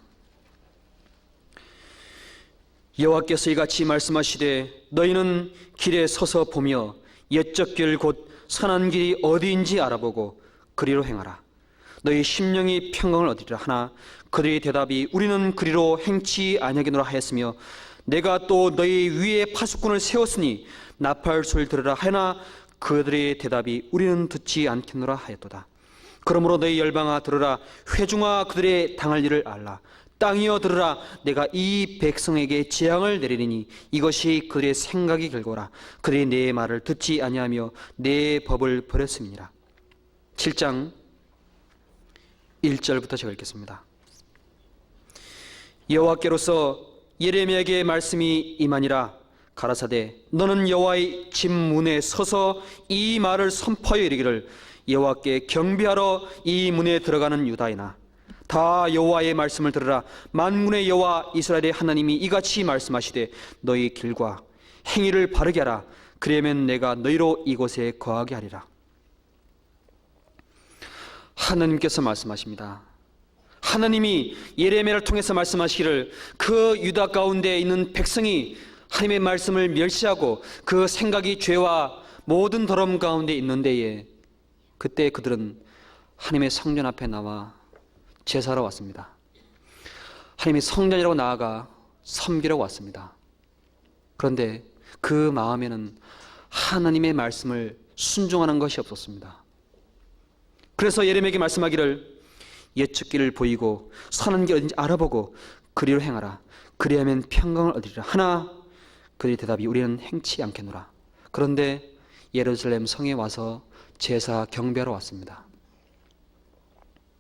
여호와께서 이같이 말씀하시되 너희는 길에 서서 보며 옛적 길 곧 선한 길이 어디인지 알아보고 그리로 행하라. 너희 심령이 평강을 얻으리라 하나 그들의 대답이 우리는 그리로 행치 아니하겠노라 하였으며 내가 또 너희 위에 파수꾼을 세웠으니 나팔 소리를 들으라 하나 그들의 대답이 우리는 듣지 않겠노라 하였도다. 그러므로 너희 열방아 들으라. 회중아 그들의 당할 일을 알라. 땅이여 들으라. 내가 이 백성에게 재앙을 내리리니 이것이 그들의 생각이 결과라. 그들이 내 말을 듣지 아니하며 내 법을 버렸음이니라. 7장 1절부터 제가 읽겠습니다. 여호와께로서 예레미야에게 말씀이 임하니라. 가라사대 너는 여호와의 집 문에 서서 이 말을 선포하여 이르기를 여호와께 경배하러 이 문에 들어가는 유다이나 다 여호와의 말씀을 들으라. 만군의 여호와 이스라엘의 하나님이 이같이 말씀하시되 너희 길과 행위를 바르게 하라. 그러면 내가 너희로 이곳에 거하게 하리라. 하나님께서 말씀하십니다. 하나님이 예레미야를 통해서 말씀하시기를 그 유다 가운데 있는 백성이 하나님의 말씀을 멸시하고 그 생각이 죄와 모든 더러움 가운데 있는 데에 그때 그들은 하나님의 성전 앞에 나와 제사하러 왔습니다. 하나님의 성전이라고 나아가 섬기러 왔습니다. 그런데 그 마음에는 하나님의 말씀을 순종하는 것이 없었습니다. 그래서 예레미야에게 말씀하기를 옛적 길을 보이고 선한 게 어딘지 알아보고 그리로 행하라. 그리하면 평강을 얻으리라. 하나 그들의 대답이 우리는 행치 않겠노라. 그런데 예루살렘 성에 와서 제사 경배하러 왔습니다.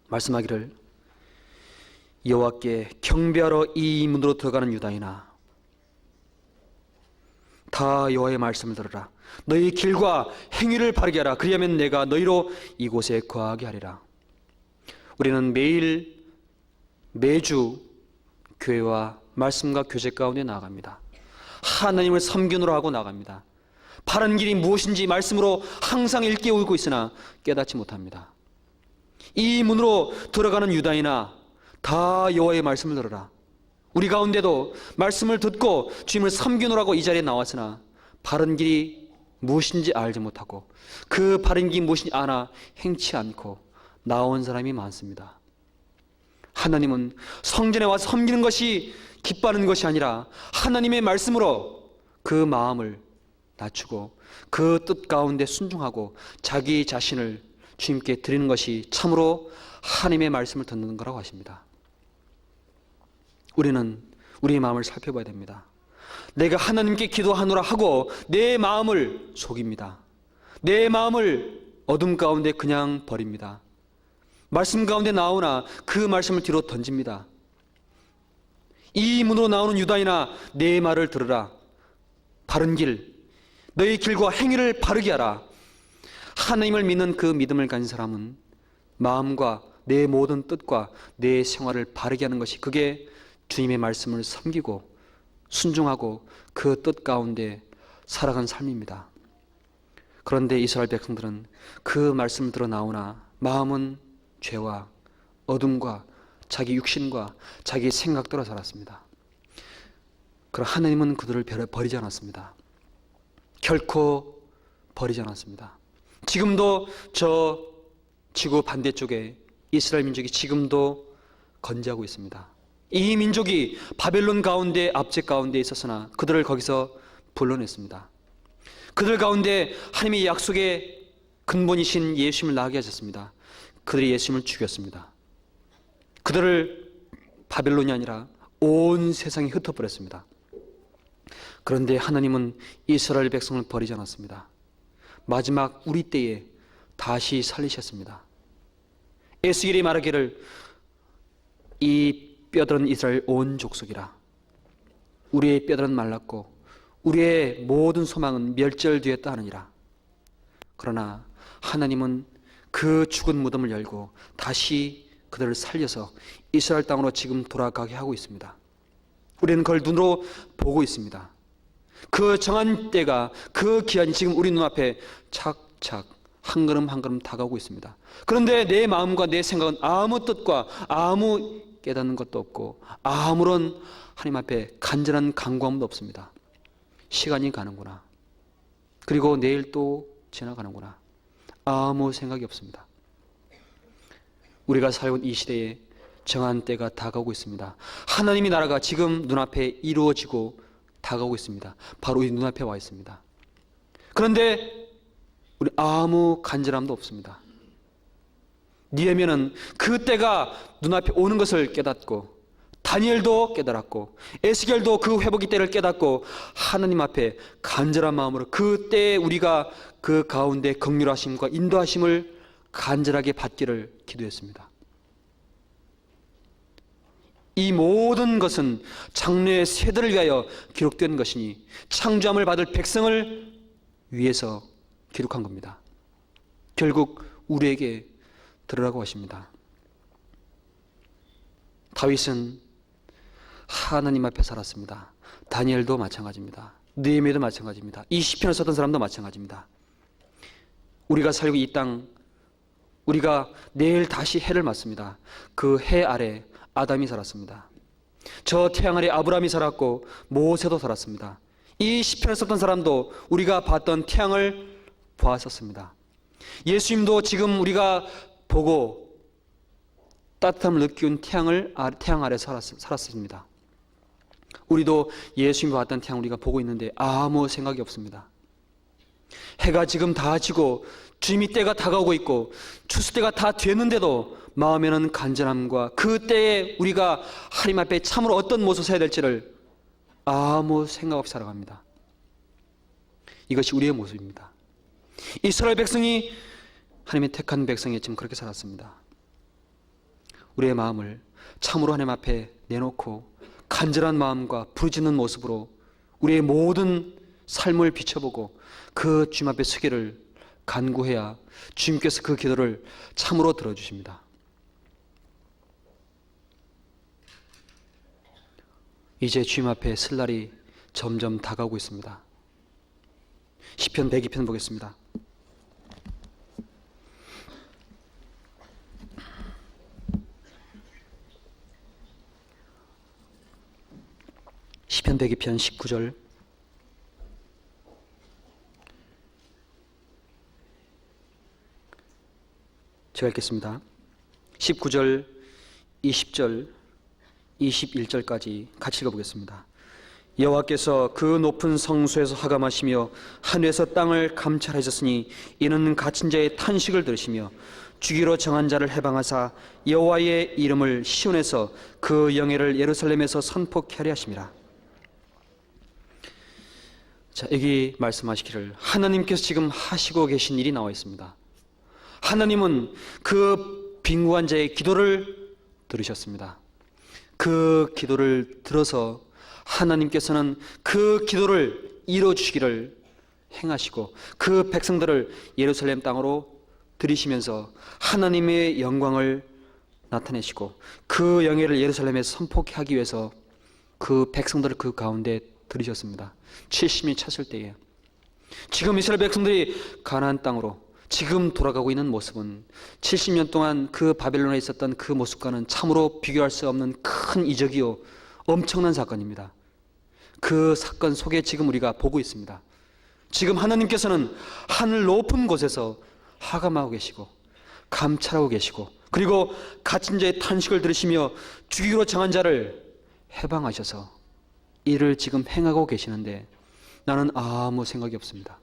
말씀하기를 여호와께 경배하러 이 문으로 들어가는 유다이나 다 여호와의 말씀을 들으라. 너희 길과 행위를 바르게 하라. 그리하면 내가 너희로 이곳에 거하게 하리라. 우리는 매주 교회와 말씀과 교제 가운데 나아갑니다. 하나님을 섬기느라 하고 나갑니다. 바른 길이 무엇인지 말씀으로 항상 일깨우고 있으나 깨닫지 못합니다. 이 문으로 들어가는 유다이나 다 여호와의 말씀을 들으라. 우리 가운데도 말씀을 듣고 주님을 섬기느라고 이 자리에 나왔으나 바른 길이 무엇인지 알지 못하고 그 바른 길이 무엇인지 아나 행치 않고 나온 사람이 많습니다. 하나님은 성전에 와서 섬기는 것이 기뻐하는 것이 아니라 하나님의 말씀으로 그 마음을 낮추고 그 뜻 가운데 순종하고 자기 자신을 주님께 드리는 것이 참으로 하나님의 말씀을 듣는 거라고 하십니다. 우리는 우리의 마음을 살펴봐야 됩니다. 내가 하나님께 기도하노라 하고 내 마음을 속입니다. 내 마음을 어둠 가운데 그냥 버립니다. 말씀 가운데 나오나 그 말씀을 뒤로 던집니다. 이 문으로 나오는 유다이나 내 말을 들으라. 바른 길, 너희 길과 행위를 바르게 하라. 하나님을 믿는 그 믿음을 가진 사람은 마음과 내 모든 뜻과 내 생활을 바르게 하는 것이 그게 주님의 말씀을 섬기고 순종하고 그 뜻 가운데 살아간 삶입니다. 그런데 이스라엘 백성들은 그 말씀을 들어 나오나 마음은 죄와 어둠과 자기 육신과 자기 생각대로 살았습니다. 그러나 하나님은 그들을 버리지 않았습니다. 결코 버리지 않았습니다. 지금도 저 지구 반대쪽에 이스라엘 민족이 지금도 건재하고 있습니다. 이 민족이 바벨론 가운데 압제 가운데 있었으나 그들을 거기서 불러냈습니다. 그들 가운데 하나님의 약속의 근본이신 예수님을 나게 하셨습니다. 그들이 예수님을 죽였습니다. 그들을 바벨론이 아니라 온 세상이 흩어버렸습니다. 그런데 하나님은 이스라엘 백성을 버리지 않았습니다. 마지막 우리 때에 다시 살리셨습니다. 에스겔이 말하기를 이 뼈들은 이스라엘 온 족속이라. 우리의 뼈들은 말랐고 우리의 모든 소망은 멸절되었다 하느니라. 그러나 하나님은 그 죽은 무덤을 열고 다시 그들을 살려서 이스라엘 땅으로 지금 돌아가게 하고 있습니다. 우리는 그걸 눈으로 보고 있습니다. 그 정한 때가, 그 기한이 지금 우리 눈앞에 착착 한 걸음 한 걸음 다가오고 있습니다. 그런데 내 마음과 내 생각은 아무 뜻과 아무 깨닫는 것도 없고 아무런 하나님 앞에 간절한 간구함도 없습니다. 시간이 가는구나. 그리고 내일 또 지나가는구나. 아무 생각이 없습니다. 우리가 살고 있는 이 시대에 정한 때가 다가오고 있습니다. 하나님의 나라가 지금 눈앞에 이루어지고 다가오고 있습니다. 바로 우리 눈앞에 와 있습니다. 그런데 우리 아무 간절함도 없습니다. 느헤미야는 그 때가 눈앞에 오는 것을 깨닫고, 다니엘도 깨달았고, 에스겔도 그 회복의 때를 깨닫고 하나님 앞에 간절한 마음으로 그 때에 우리가 그 가운데 긍휼하심과 인도하심을 간절하게 받기를 기도했습니다. 이 모든 것은 장래의 세대를 위하여 기록된 것이니 창조함을 받을 백성을 위해서 기록한 겁니다. 결국 우리에게 들으라고 하십니다. 다윗은 하나님 앞에 살았습니다. 다니엘도 마찬가지입니다. 느헤미야도 마찬가지입니다. 이 시편을 썼던 사람도 마찬가지입니다. 우리가 살고 이 땅, 우리가 내일 다시 해를 맞습니다. 그 해 아래 아담이 살았습니다. 저 태양 아래 아브라함이 살았고 모세도 살았습니다. 이 시편을 썼던 사람도 우리가 봤던 태양을 보았었습니다. 예수님도 지금 우리가 보고 따뜻함을 느끼는 태양 아래 살았습니다. 우리도 예수님이 봤던 태양 우리가 보고 있는데 아무 생각이 없습니다. 해가 지금 다 지고 주님이 때가 다가오고 있고 추수 때가 다 됐는데도 마음에는 간절함과 그 때에 우리가 하나님 앞에 참으로 어떤 모습을 해야 될지를 아무 생각 없이 살아갑니다. 이것이 우리의 모습입니다. 이스라엘 백성이 하나님의 택한 백성이 지금 그렇게 살았습니다. 우리의 마음을 참으로 하나님 앞에 내놓고 간절한 마음과 부르짖는 모습으로 우리의 모든 삶을 비춰보고 그 주님 앞에 서기를 간구해야 주님께서 그 기도를 참으로 들어주십니다. 이제 주님 앞에 설 날이 점점 다가오고 있습니다. 시편 102편 보겠습니다. 시편 102편 19절. 제가 읽겠습니다. 19절, 20절, 21절까지 같이 읽어보겠습니다. 여호와께서 그 높은 성소에서 하감하시며 하늘에서 땅을 감찰하셨으니 이는 갇힌 자의 탄식을 들으시며 주기로 정한 자를 해방하사 여호와의 이름을 시온에서 그 영예를 예루살렘에서 선포케 하려 하심이라. 자, 여기 말씀하시기를 하나님께서 지금 하시고 계신 일이 나와 있습니다. 하나님은 그 빈궁한 자의 기도를 들으셨습니다. 그 기도를 들어서 하나님께서는 그 기도를 이루어주시기를 행하시고 그 백성들을 예루살렘 땅으로 들이시면서 하나님의 영광을 나타내시고 그 영예를 예루살렘에 선포케 하기 위해서 그 백성들을 그 가운데 들이셨습니다. 70년이 찼을 때에 지금 이스라엘 백성들이 가나안 땅으로 지금 돌아가고 있는 모습은 70년 동안 그 바벨론에 있었던 그 모습과는 참으로 비교할 수 없는 큰 이적이요 엄청난 사건입니다. 그 사건 속에 지금 우리가 보고 있습니다. 지금 하나님께서는 하늘 높은 곳에서 하감하고 계시고 감찰하고 계시고 그리고 갇힌 자의 탄식을 들으시며 주기로 정한 자를 해방하셔서 이를 지금 행하고 계시는데 나는 아무 생각이 없습니다.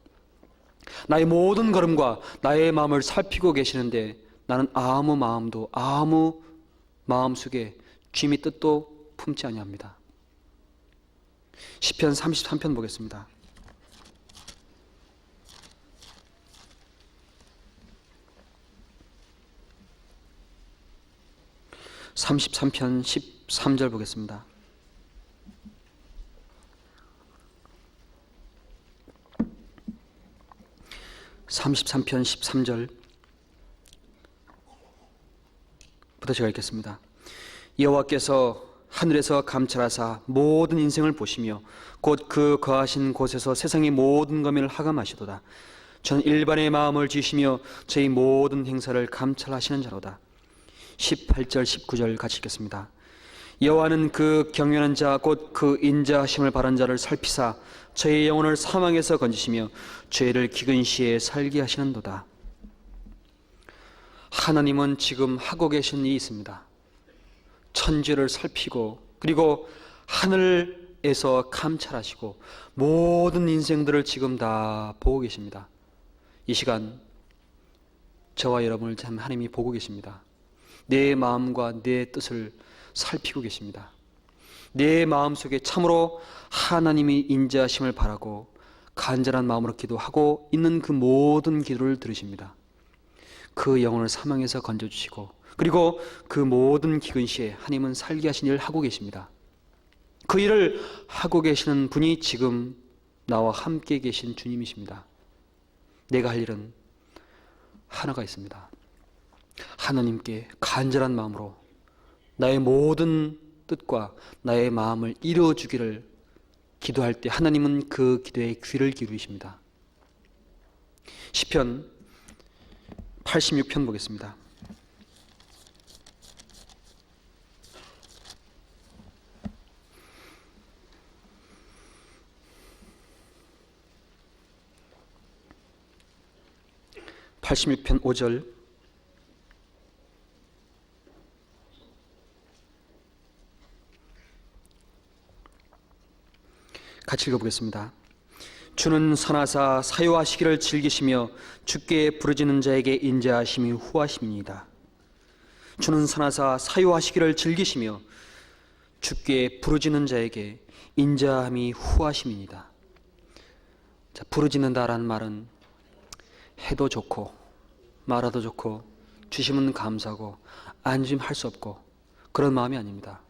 나의 모든 걸음과 나의 마음을 살피고 계시는데 나는 아무 마음도 아무 마음속에 주님의 뜻도 품지 아니합니다. 시편 33편 보겠습니다. (33편) 13절 보겠습니다. (33편) 13절부터 제가 읽겠습니다. 여호와께서 하늘에서 감찰하사 모든 인생을 보시며 곧 그 거하신 곳에서 세상의 모든 검을 하감하시도다. 저는 일반의 마음을 지시며 저희 모든 행사를 감찰하시는 자로다. 18절 19절 같이 읽겠습니다. 여호와는 그 경외하는 자 곧 그 인자하심을 바란 자를 살피사 저의 영혼을 사망에서 건지시며 죄를 기근 시에 살게 하시는도다. 하나님은 지금 하고 계신 일이 있습니다. 천지를 살피고 그리고 하늘에서 감찰하시고 모든 인생들을 지금 다 보고 계십니다. 이 시간 저와 여러분을 참 하나님이 보고 계십니다. 내 마음과 내 뜻을 살피고 계십니다. 내 마음속에 참으로 하나님이 인자하심을 바라고 간절한 마음으로 기도하고 있는 그 모든 기도를 들으십니다. 그 영혼을 사망에서 건져주시고 그리고 그 모든 기근 시에 하나님은 살게 하신 일을 하고 계십니다. 그 일을 하고 계시는 분이 지금 나와 함께 계신 주님이십니다. 내가 할 일은 하나가 있습니다. 하나님께 간절한 마음으로 나의 모든 뜻과 나의 마음을 이루어주기를 기도할 때 하나님은 그 기도에 귀를 기울이십니다. 시편 86편 보겠습니다. (86편) 5절 같이 읽어보겠습니다. 주는 선하사 사요하시기를 즐기시며 주께 부르짖는 자에게 인자하심이 후하심이니이다. 주는 선하사 사요하시기를 즐기시며 주께 부르짖는 자에게 인자함이 후하심이니이다. 자, 부르짖는다라는 말은 해도 좋고 말아도 좋고 주시면 감사하고 안 주시면 할 수 없고 그런 마음이 아닙니다.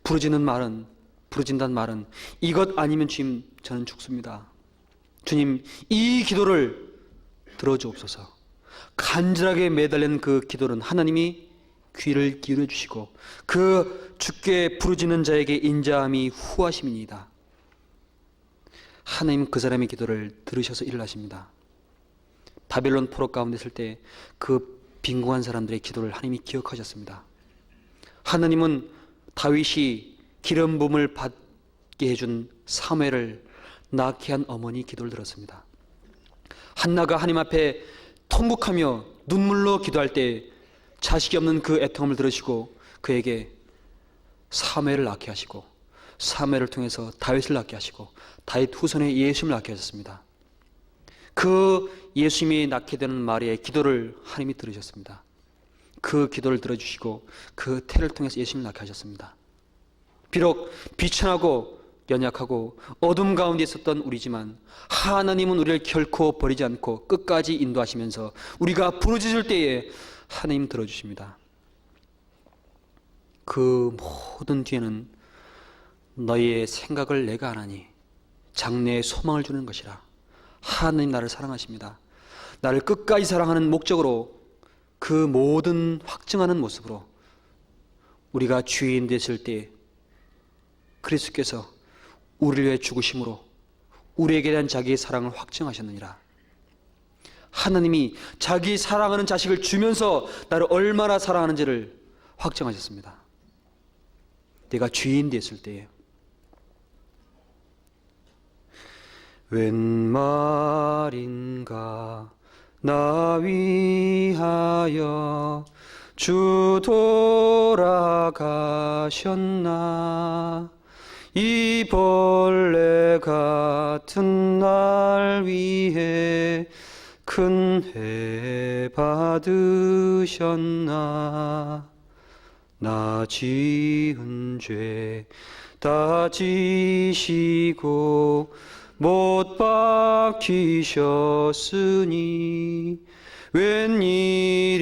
부르짖는다는 말은 이것 아니면 주님 저는 죽습니다. 주님 이 기도를 들어주옵소서. 간절하게 매달린 그 기도는 하나님이 귀를 기울여 주시고 그 주께 부르짖는 자에게 인자함이 후하심이니이다. 하나님 그 사람의 기도를 들으셔서 일을 하십니다. 바벨론 포로 가운데 있을 때 그 빈궁한 사람들의 기도를 하나님이 기억하셨습니다. 하나님은 다윗이 기름 부음을 받게 해준 사무엘을 낳게 한 어머니 기도를 들었습니다. 한나가 하나님 앞에 통곡하며 눈물로 기도할 때 자식이 없는 그 애통함을 들으시고 그에게 사무엘을 낳게 하시고 사무엘을 통해서 다윗을 낳게 하시고 다윗 후손의 예수님을 낳게 하셨습니다. 그 예수님이 낳게 되는 마리아의 기도를 하나님이 들으셨습니다. 그 기도를 들어주시고 그 태를 통해서 예수님을 낳게 하셨습니다. 비록 비천하고 연약하고 어둠 가운데 있었던 우리지만 하나님은 우리를 결코 버리지 않고 끝까지 인도하시면서 우리가 부르짖을 때에 하나님 들어주십니다. 그 모든 뒤에는 너희의 생각을 내가 아나니 장래에 소망을 주는 것이라. 하나님 나를 사랑하십니다. 나를 끝까지 사랑하는 목적으로 그 모든 확증하는 모습으로 우리가 주인 됐을 때 그리스도께서 우리를 위해 죽으심으로 우리에게 대한 자기의 사랑을 확증하셨느니라. 하나님이 자기 사랑하는 자식을 주면서 나를 얼마나 사랑하는지를 확증하셨습니다. 내가 주인 됐을 때에 웬 말인가 나 위하여 주 돌아가셨나 이 벌레 같은 날 위해 큰 해 받으셨나 나 지은 죄 다 지시고 못 박히셨으니 웬일인가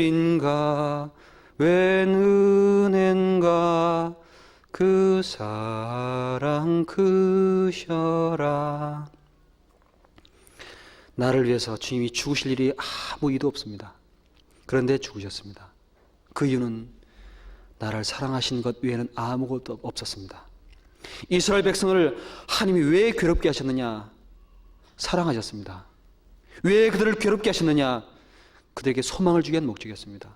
웬 은혜인가 그 사랑 크셔라. 나를 위해서 주님이 죽으실 일이 아무 이도 없습니다. 그런데 죽으셨습니다. 그 이유는 나를 사랑하신 것 외에는 아무것도 없었습니다. 이스라엘 백성을 하나님이 왜 괴롭게 하셨느냐? 사랑하셨습니다. 왜 그들을 괴롭게 하셨느냐? 그들에게 소망을 주기 위한 목적이었습니다.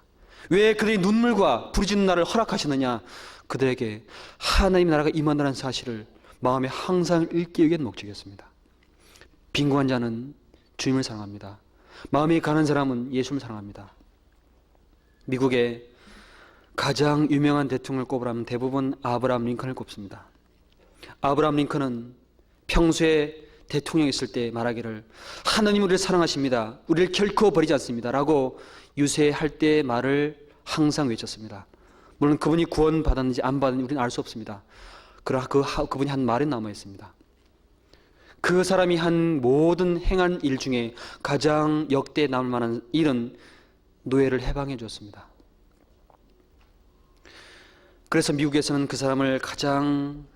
왜 그들이 눈물과 부르짖는 날을 허락하셨느냐? 그들에게 하나님 나라가 임한다는 사실을 마음에 항상 일깨우기 위한 목적이었습니다. 빈곤한 자는 주님을 사랑합니다. 마음이 가는 사람은 예수를 사랑합니다. 미국의 가장 유명한 대통령을 꼽으라면 대부분 아브라함 링컨을 꼽습니다. 아브라함 링컨은 평소에 대통령이 있을 때 말하기를 하나님 우리를 사랑하십니다. 우리를 결코 버리지 않습니다. 라고 유세할 때 말을 항상 외쳤습니다. 물론 그분이 구원받았는지 안 받았는지 우리는 알 수 없습니다. 그러나 그분이 한 말에 남아 있습니다. 그 사람이 한 모든 행한 일 중에 가장 역대에 남을 만한 일은 노예를 해방해 줬습니다. 그래서 미국에서는 그 사람을 가장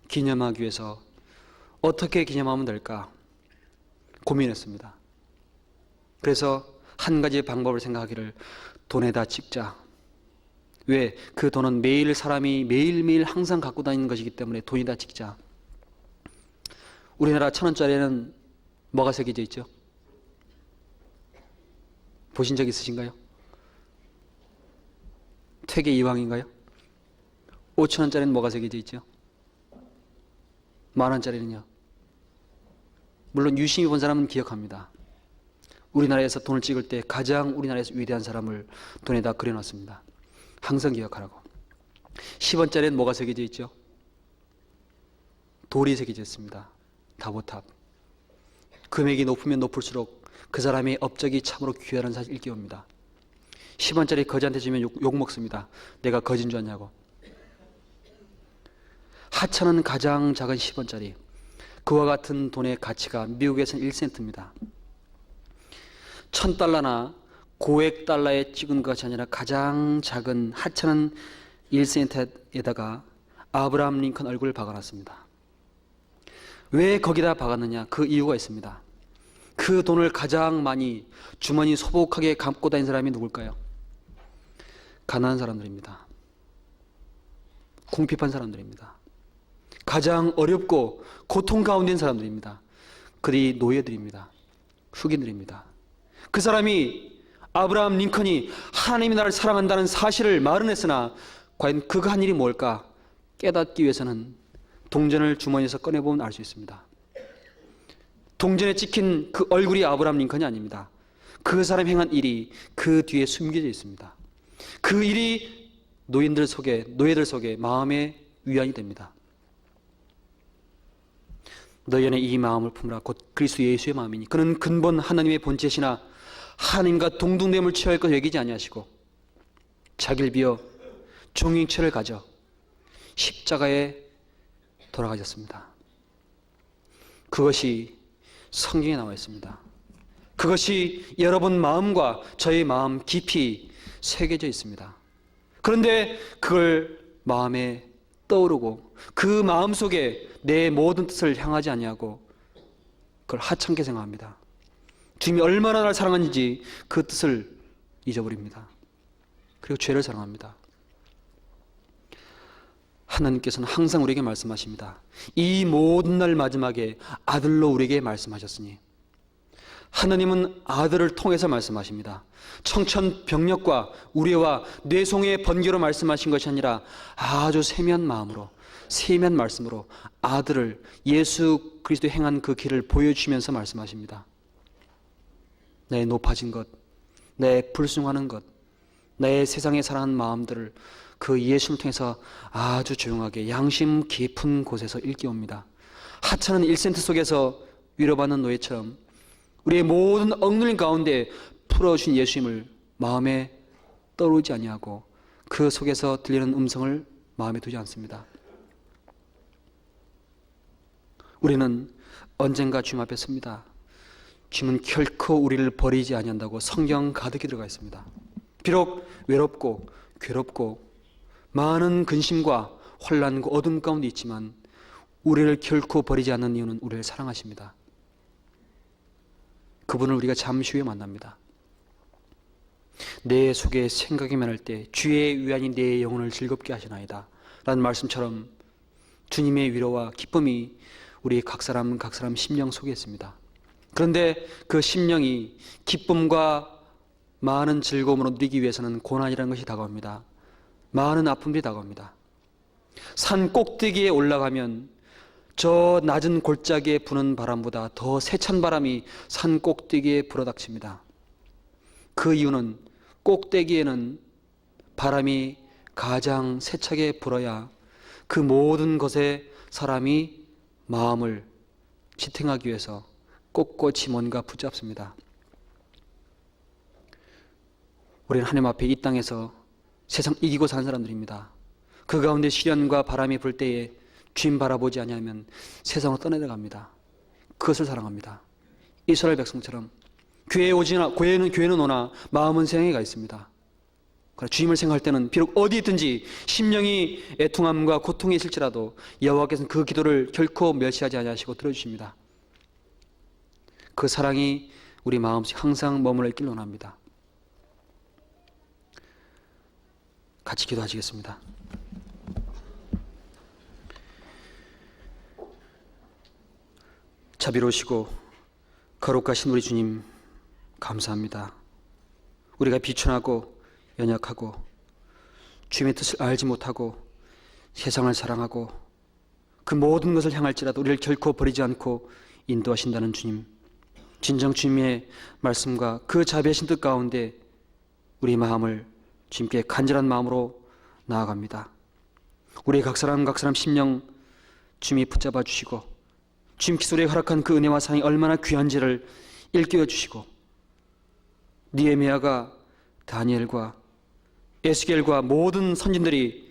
기념하기 위해서 어떻게 기념하면 될까 고민했습니다. 그래서 한 가지 방법을 생각하기를 돈에다 찍자. 왜? 그 돈은 매일 사람이 매일매일 항상 갖고 다니는 것이기 때문에 돈에다 찍자. 우리나라 1,000원짜리에는 뭐가 새겨져 있죠? 보신 적 있으신가요? 퇴계 이황인가요? 5,000원짜리는 뭐가 새겨져 있죠? 10,000원짜리는요? 물론 유심히 본 사람은 기억합니다. 우리나라에서 돈을 찍을 때 가장 우리나라에서 위대한 사람을 돈에다 그려놨습니다. 항상 기억하라고. 10원짜리는 뭐가 새겨져 있죠? 돌이 새겨져 있습니다. 다보탑. 금액이 높으면 높을수록 그 사람의 업적이 참으로 귀하다는 사실 일깨웁니다. 10원짜리 거지한테 주면 욕 먹습니다. 내가 거지인 줄 아냐고. 하천은 가장 작은 10원짜리. 그와 같은 돈의 가치가 미국에서는 1센트입니다. 1,000달러나 고액 달러에 찍은 것이 아니라 가장 작은 하천은 1센트에다가 아브라함 링컨 얼굴을 박아놨습니다. 왜 거기다 박았느냐? 그 이유가 있습니다. 그 돈을 가장 많이 주머니 소복하게 감고 다닌 사람이 누굴까요? 가난한 사람들입니다. 궁핍한 사람들입니다. 가장 어렵고 고통 가운데 있는 사람들입니다. 그들이 노예들입니다. 흑인들입니다. 그 사람이 아브라함 링컨이 하나님이 나를 사랑한다는 사실을 말은 했으나 과연 그가 한 일이 뭘까 깨닫기 위해서는 동전을 주머니에서 꺼내보면 알 수 있습니다. 동전에 찍힌 그 얼굴이 아브라함 링컨이 아닙니다. 그 사람이 행한 일이 그 뒤에 숨겨져 있습니다. 그 일이 노예들 속에 마음의 위안이 됩니다. 너희 안에 이 마음을 품으라 곧 그리스도 예수의 마음이니 그는 근본 하나님의 본체시나 하나님과 동등됨을 취할 것 여기지 아니하시고 자기를 비어 종잉체를 가져 십자가에 돌아가셨습니다. 그것이 성경에 나와 있습니다. 그것이 여러분 마음과 저의 마음 깊이 새겨져 있습니다. 그런데 그걸 마음에 떠오르고 그 마음 속에 내 모든 뜻을 향하지 아니하고 그걸 하찮게 생각합니다. 주님이 얼마나 나를 사랑하는지 그 뜻을 잊어버립니다. 그리고 죄를 사랑합니다. 하나님께서는 항상 우리에게 말씀하십니다. 이 모든 날 마지막에 아들로 우리에게 말씀하셨으니 하나님은 아들을 통해서 말씀하십니다. 청천벽력과 우레와 뇌송의 번개로 말씀하신 것이 아니라 아주 세미한 마음으로 세미한 말씀으로 아들을 예수 그리스도 행한 그 길을 보여주시면서 말씀하십니다. 내 높아진 것, 내 불순하는 것, 내 세상에 살아가는 마음들을 그 예수를 통해서 아주 조용하게 양심 깊은 곳에서 일깨웁니다. 하찮은 1센트 속에서 위로받는 노예처럼 우리의 모든 억눌림 가운데 풀어주신 예수님을 마음에 떠오르지 아니하고 그 속에서 들리는 음성을 마음에 두지 않습니다. 우리는 언젠가 주님 앞에 섭니다. 주님은 결코 우리를 버리지 아니한다고 성경 가득히 들어가 있습니다. 비록 외롭고 괴롭고 많은 근심과 혼란과 어둠 가운데 있지만 우리를 결코 버리지 않는 이유는 우리를 사랑하십니다. 그분을 우리가 잠시 후에 만납니다. 내 속에 생각이 많을 때 주의 위안이 내 영혼을 즐겁게 하시나이다 라는 말씀처럼 주님의 위로와 기쁨이 우리 각 사람 심령 속에 있습니다. 그런데 그 심령이 기쁨과 많은 즐거움으로 누리기 위해서는 고난이라는 것이 다가옵니다. 많은 아픔들이 다가옵니다. 산 꼭대기에 올라가면 저 낮은 골짜기에 부는 바람보다 더 세찬 바람이 산 꼭대기에 불어닥칩니다. 그 이유는 꼭대기에는 바람이 가장 세차게 불어야 그 모든 것에 사람이 마음을 지탱하기 위해서 꼿꼿이 뭔가 붙잡습니다. 우리는 하나님 앞에 이 땅에서 세상 이기고 사는 사람들입니다. 그 가운데 시련과 바람이 불 때에 주님 바라보지 아니하면 세상으로 떠내려갑니다. 그것을 사랑합니다. 이스라엘 백성처럼 교회는 오나 마음은 세상에 가 있습니다. 그러나 주님을 생각할 때는 비록 어디 있든지 심령이 애통함과 고통이 있을지라도 여호와께서는 그 기도를 결코 멸시하지 아니하시고 들어주십니다. 그 사랑이 우리 마음속에 항상 머물러 있길 원합니다. 같이 기도하시겠습니다. 자비로우시고 거룩하신 우리 주님 감사합니다. 우리가 비천하고 연약하고 주님의 뜻을 알지 못하고 세상을 사랑하고 그 모든 것을 향할지라도 우리를 결코 버리지 않고 인도하신다는 주님, 진정 주님의 말씀과 그 자비하신 뜻 가운데 우리 마음을 주님께 간절한 마음으로 나아갑니다. 우리 각 사람 심령 주님이 붙잡아 주시고 주님께서 우리에게 허락한 그 은혜와 사랑이 얼마나 귀한지를 일깨워 주시고 느헤미야가 다니엘과 에스겔과 모든 선진들이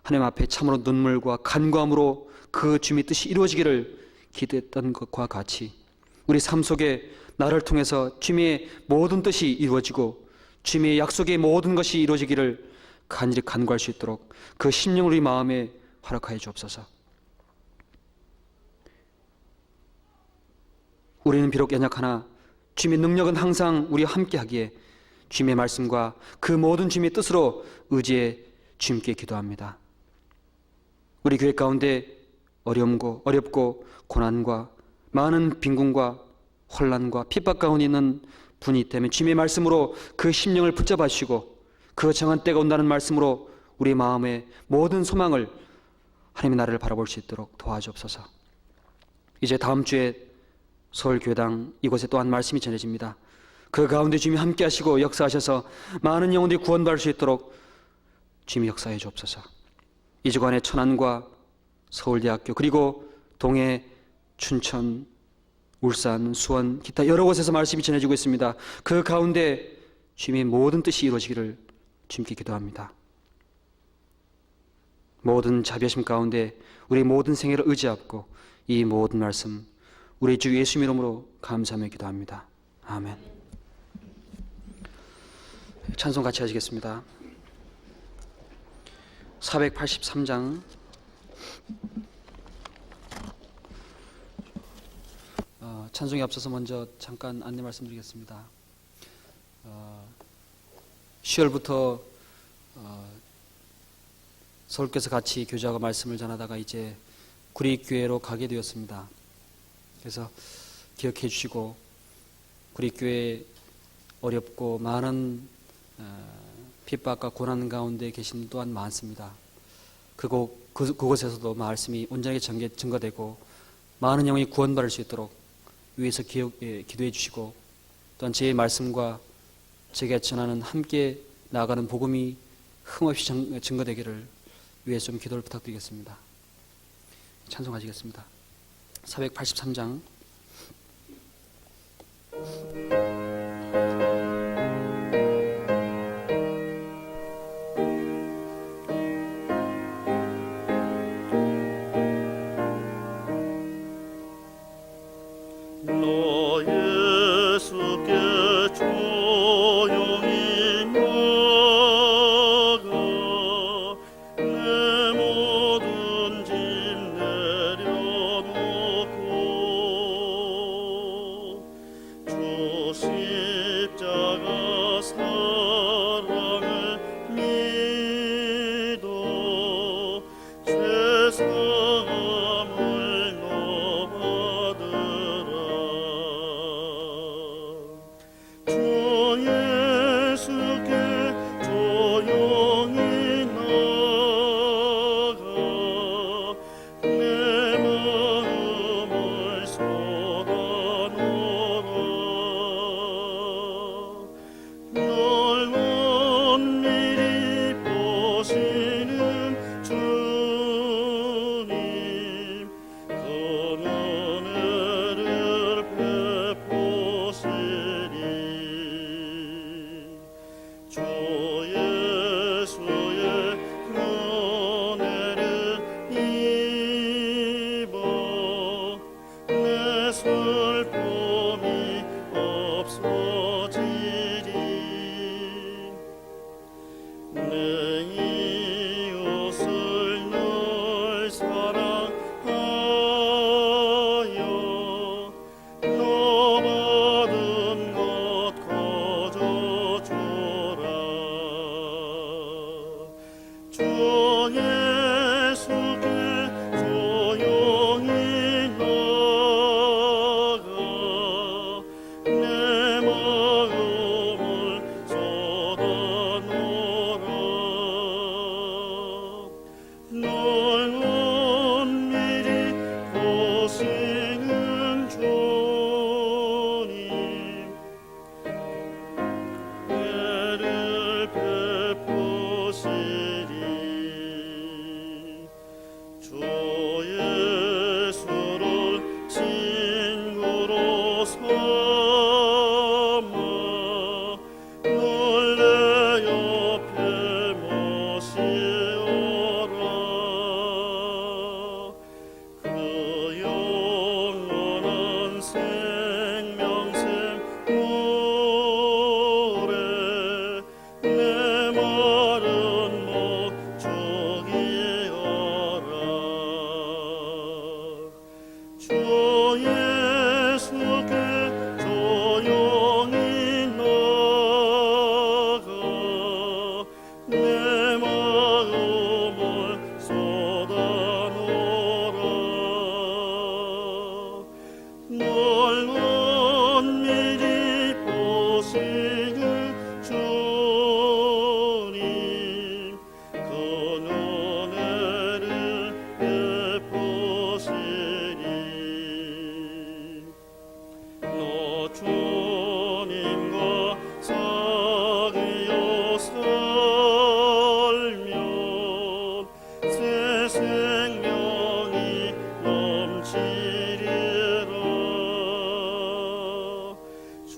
하나님 앞에 참으로 눈물과 간구함으로 그 주님의 뜻이 이루어지기를 기도했던 것과 같이 우리 삶 속에 나를 통해서 주님의 모든 뜻이 이루어지고 주님의 약속의 모든 것이 이루어지기를 간절히 간구할 수 있도록 그 심령을 우리 마음에 허락하여 주옵소서. 우리는 비록 연약하나 주님의 능력은 항상 우리와 함께하기에 주님의 말씀과 그 모든 주님의 뜻으로 의지해 주님께 기도합니다. 우리 교회 가운데 어렵고 고난과 많은 빈곤과 혼란과 핍박 가운데 있는 분이 있다면 주님의 말씀으로 그 심령을 붙잡아 주시고 그 정한 때가 온다는 말씀으로 우리 마음의 모든 소망을 하나님의 나라를 바라볼 수 있도록 도와주옵소서. 이제 다음 주에 서울교회당 이곳에 또한 말씀이 전해집니다. 그 가운데 주님이 함께 하시고 역사하셔서 많은 영혼들이 구원받을 수 있도록 주님이 역사해 주옵소서. 이 주간에 천안과 서울대학교 그리고 동해, 춘천, 울산, 수원 기타 여러 곳에서 말씀이 전해지고 있습니다. 그 가운데 주님의 모든 뜻이 이루어지기를 주님께 기도합니다. 모든 자비하심 가운데 우리 모든 생애를 의지하고 이 모든 말씀 우리 주 예수 이름으로 감사하며 기도합니다. 아멘. 찬송 같이 하시겠습니다. 483장 찬송에 앞서서 먼저 잠깐 안내 말씀드리겠습니다. 10월부터 서울께서 같이 교제하고 말씀을 전하다가 이제 구리교회로 가게 되었습니다. 그래서 기억해 주시고 구리교회 어렵고 많은 핍박과 고난 가운데 계신 분 또한 많습니다. 그곳에서도 말씀이 온전하게 증거되고 많은 영혼이 구원받을 수 있도록 위에서 기도해 주시고 또한 제 말씀과 제가 전하는 함께 나아가는 복음이 흠없이 증거되기를 위해서 좀 기도를 부탁드리겠습니다. 찬송하시겠습니다. 483장 주 늘 사랑하여 너 받은 것 거저 주라. 주 예수께 조용히 나가 내 마음을 쏟아놓으라. 널 은밀히 보시는 주님 은혜를 베푸시리. 주 예수를 친구로 삼아 널 내 옆에 모시오라. 그 영원한 생명샘 물에 내 마른 목 죽이어라. 주 예수께 조용히 나가 내 마음을 쏟아놓으라. 널 은밀히 보시는 주님 그 은혜를 베푸시니. 너 주님과 사귀어 살면 새 생명이 넘치리라. 주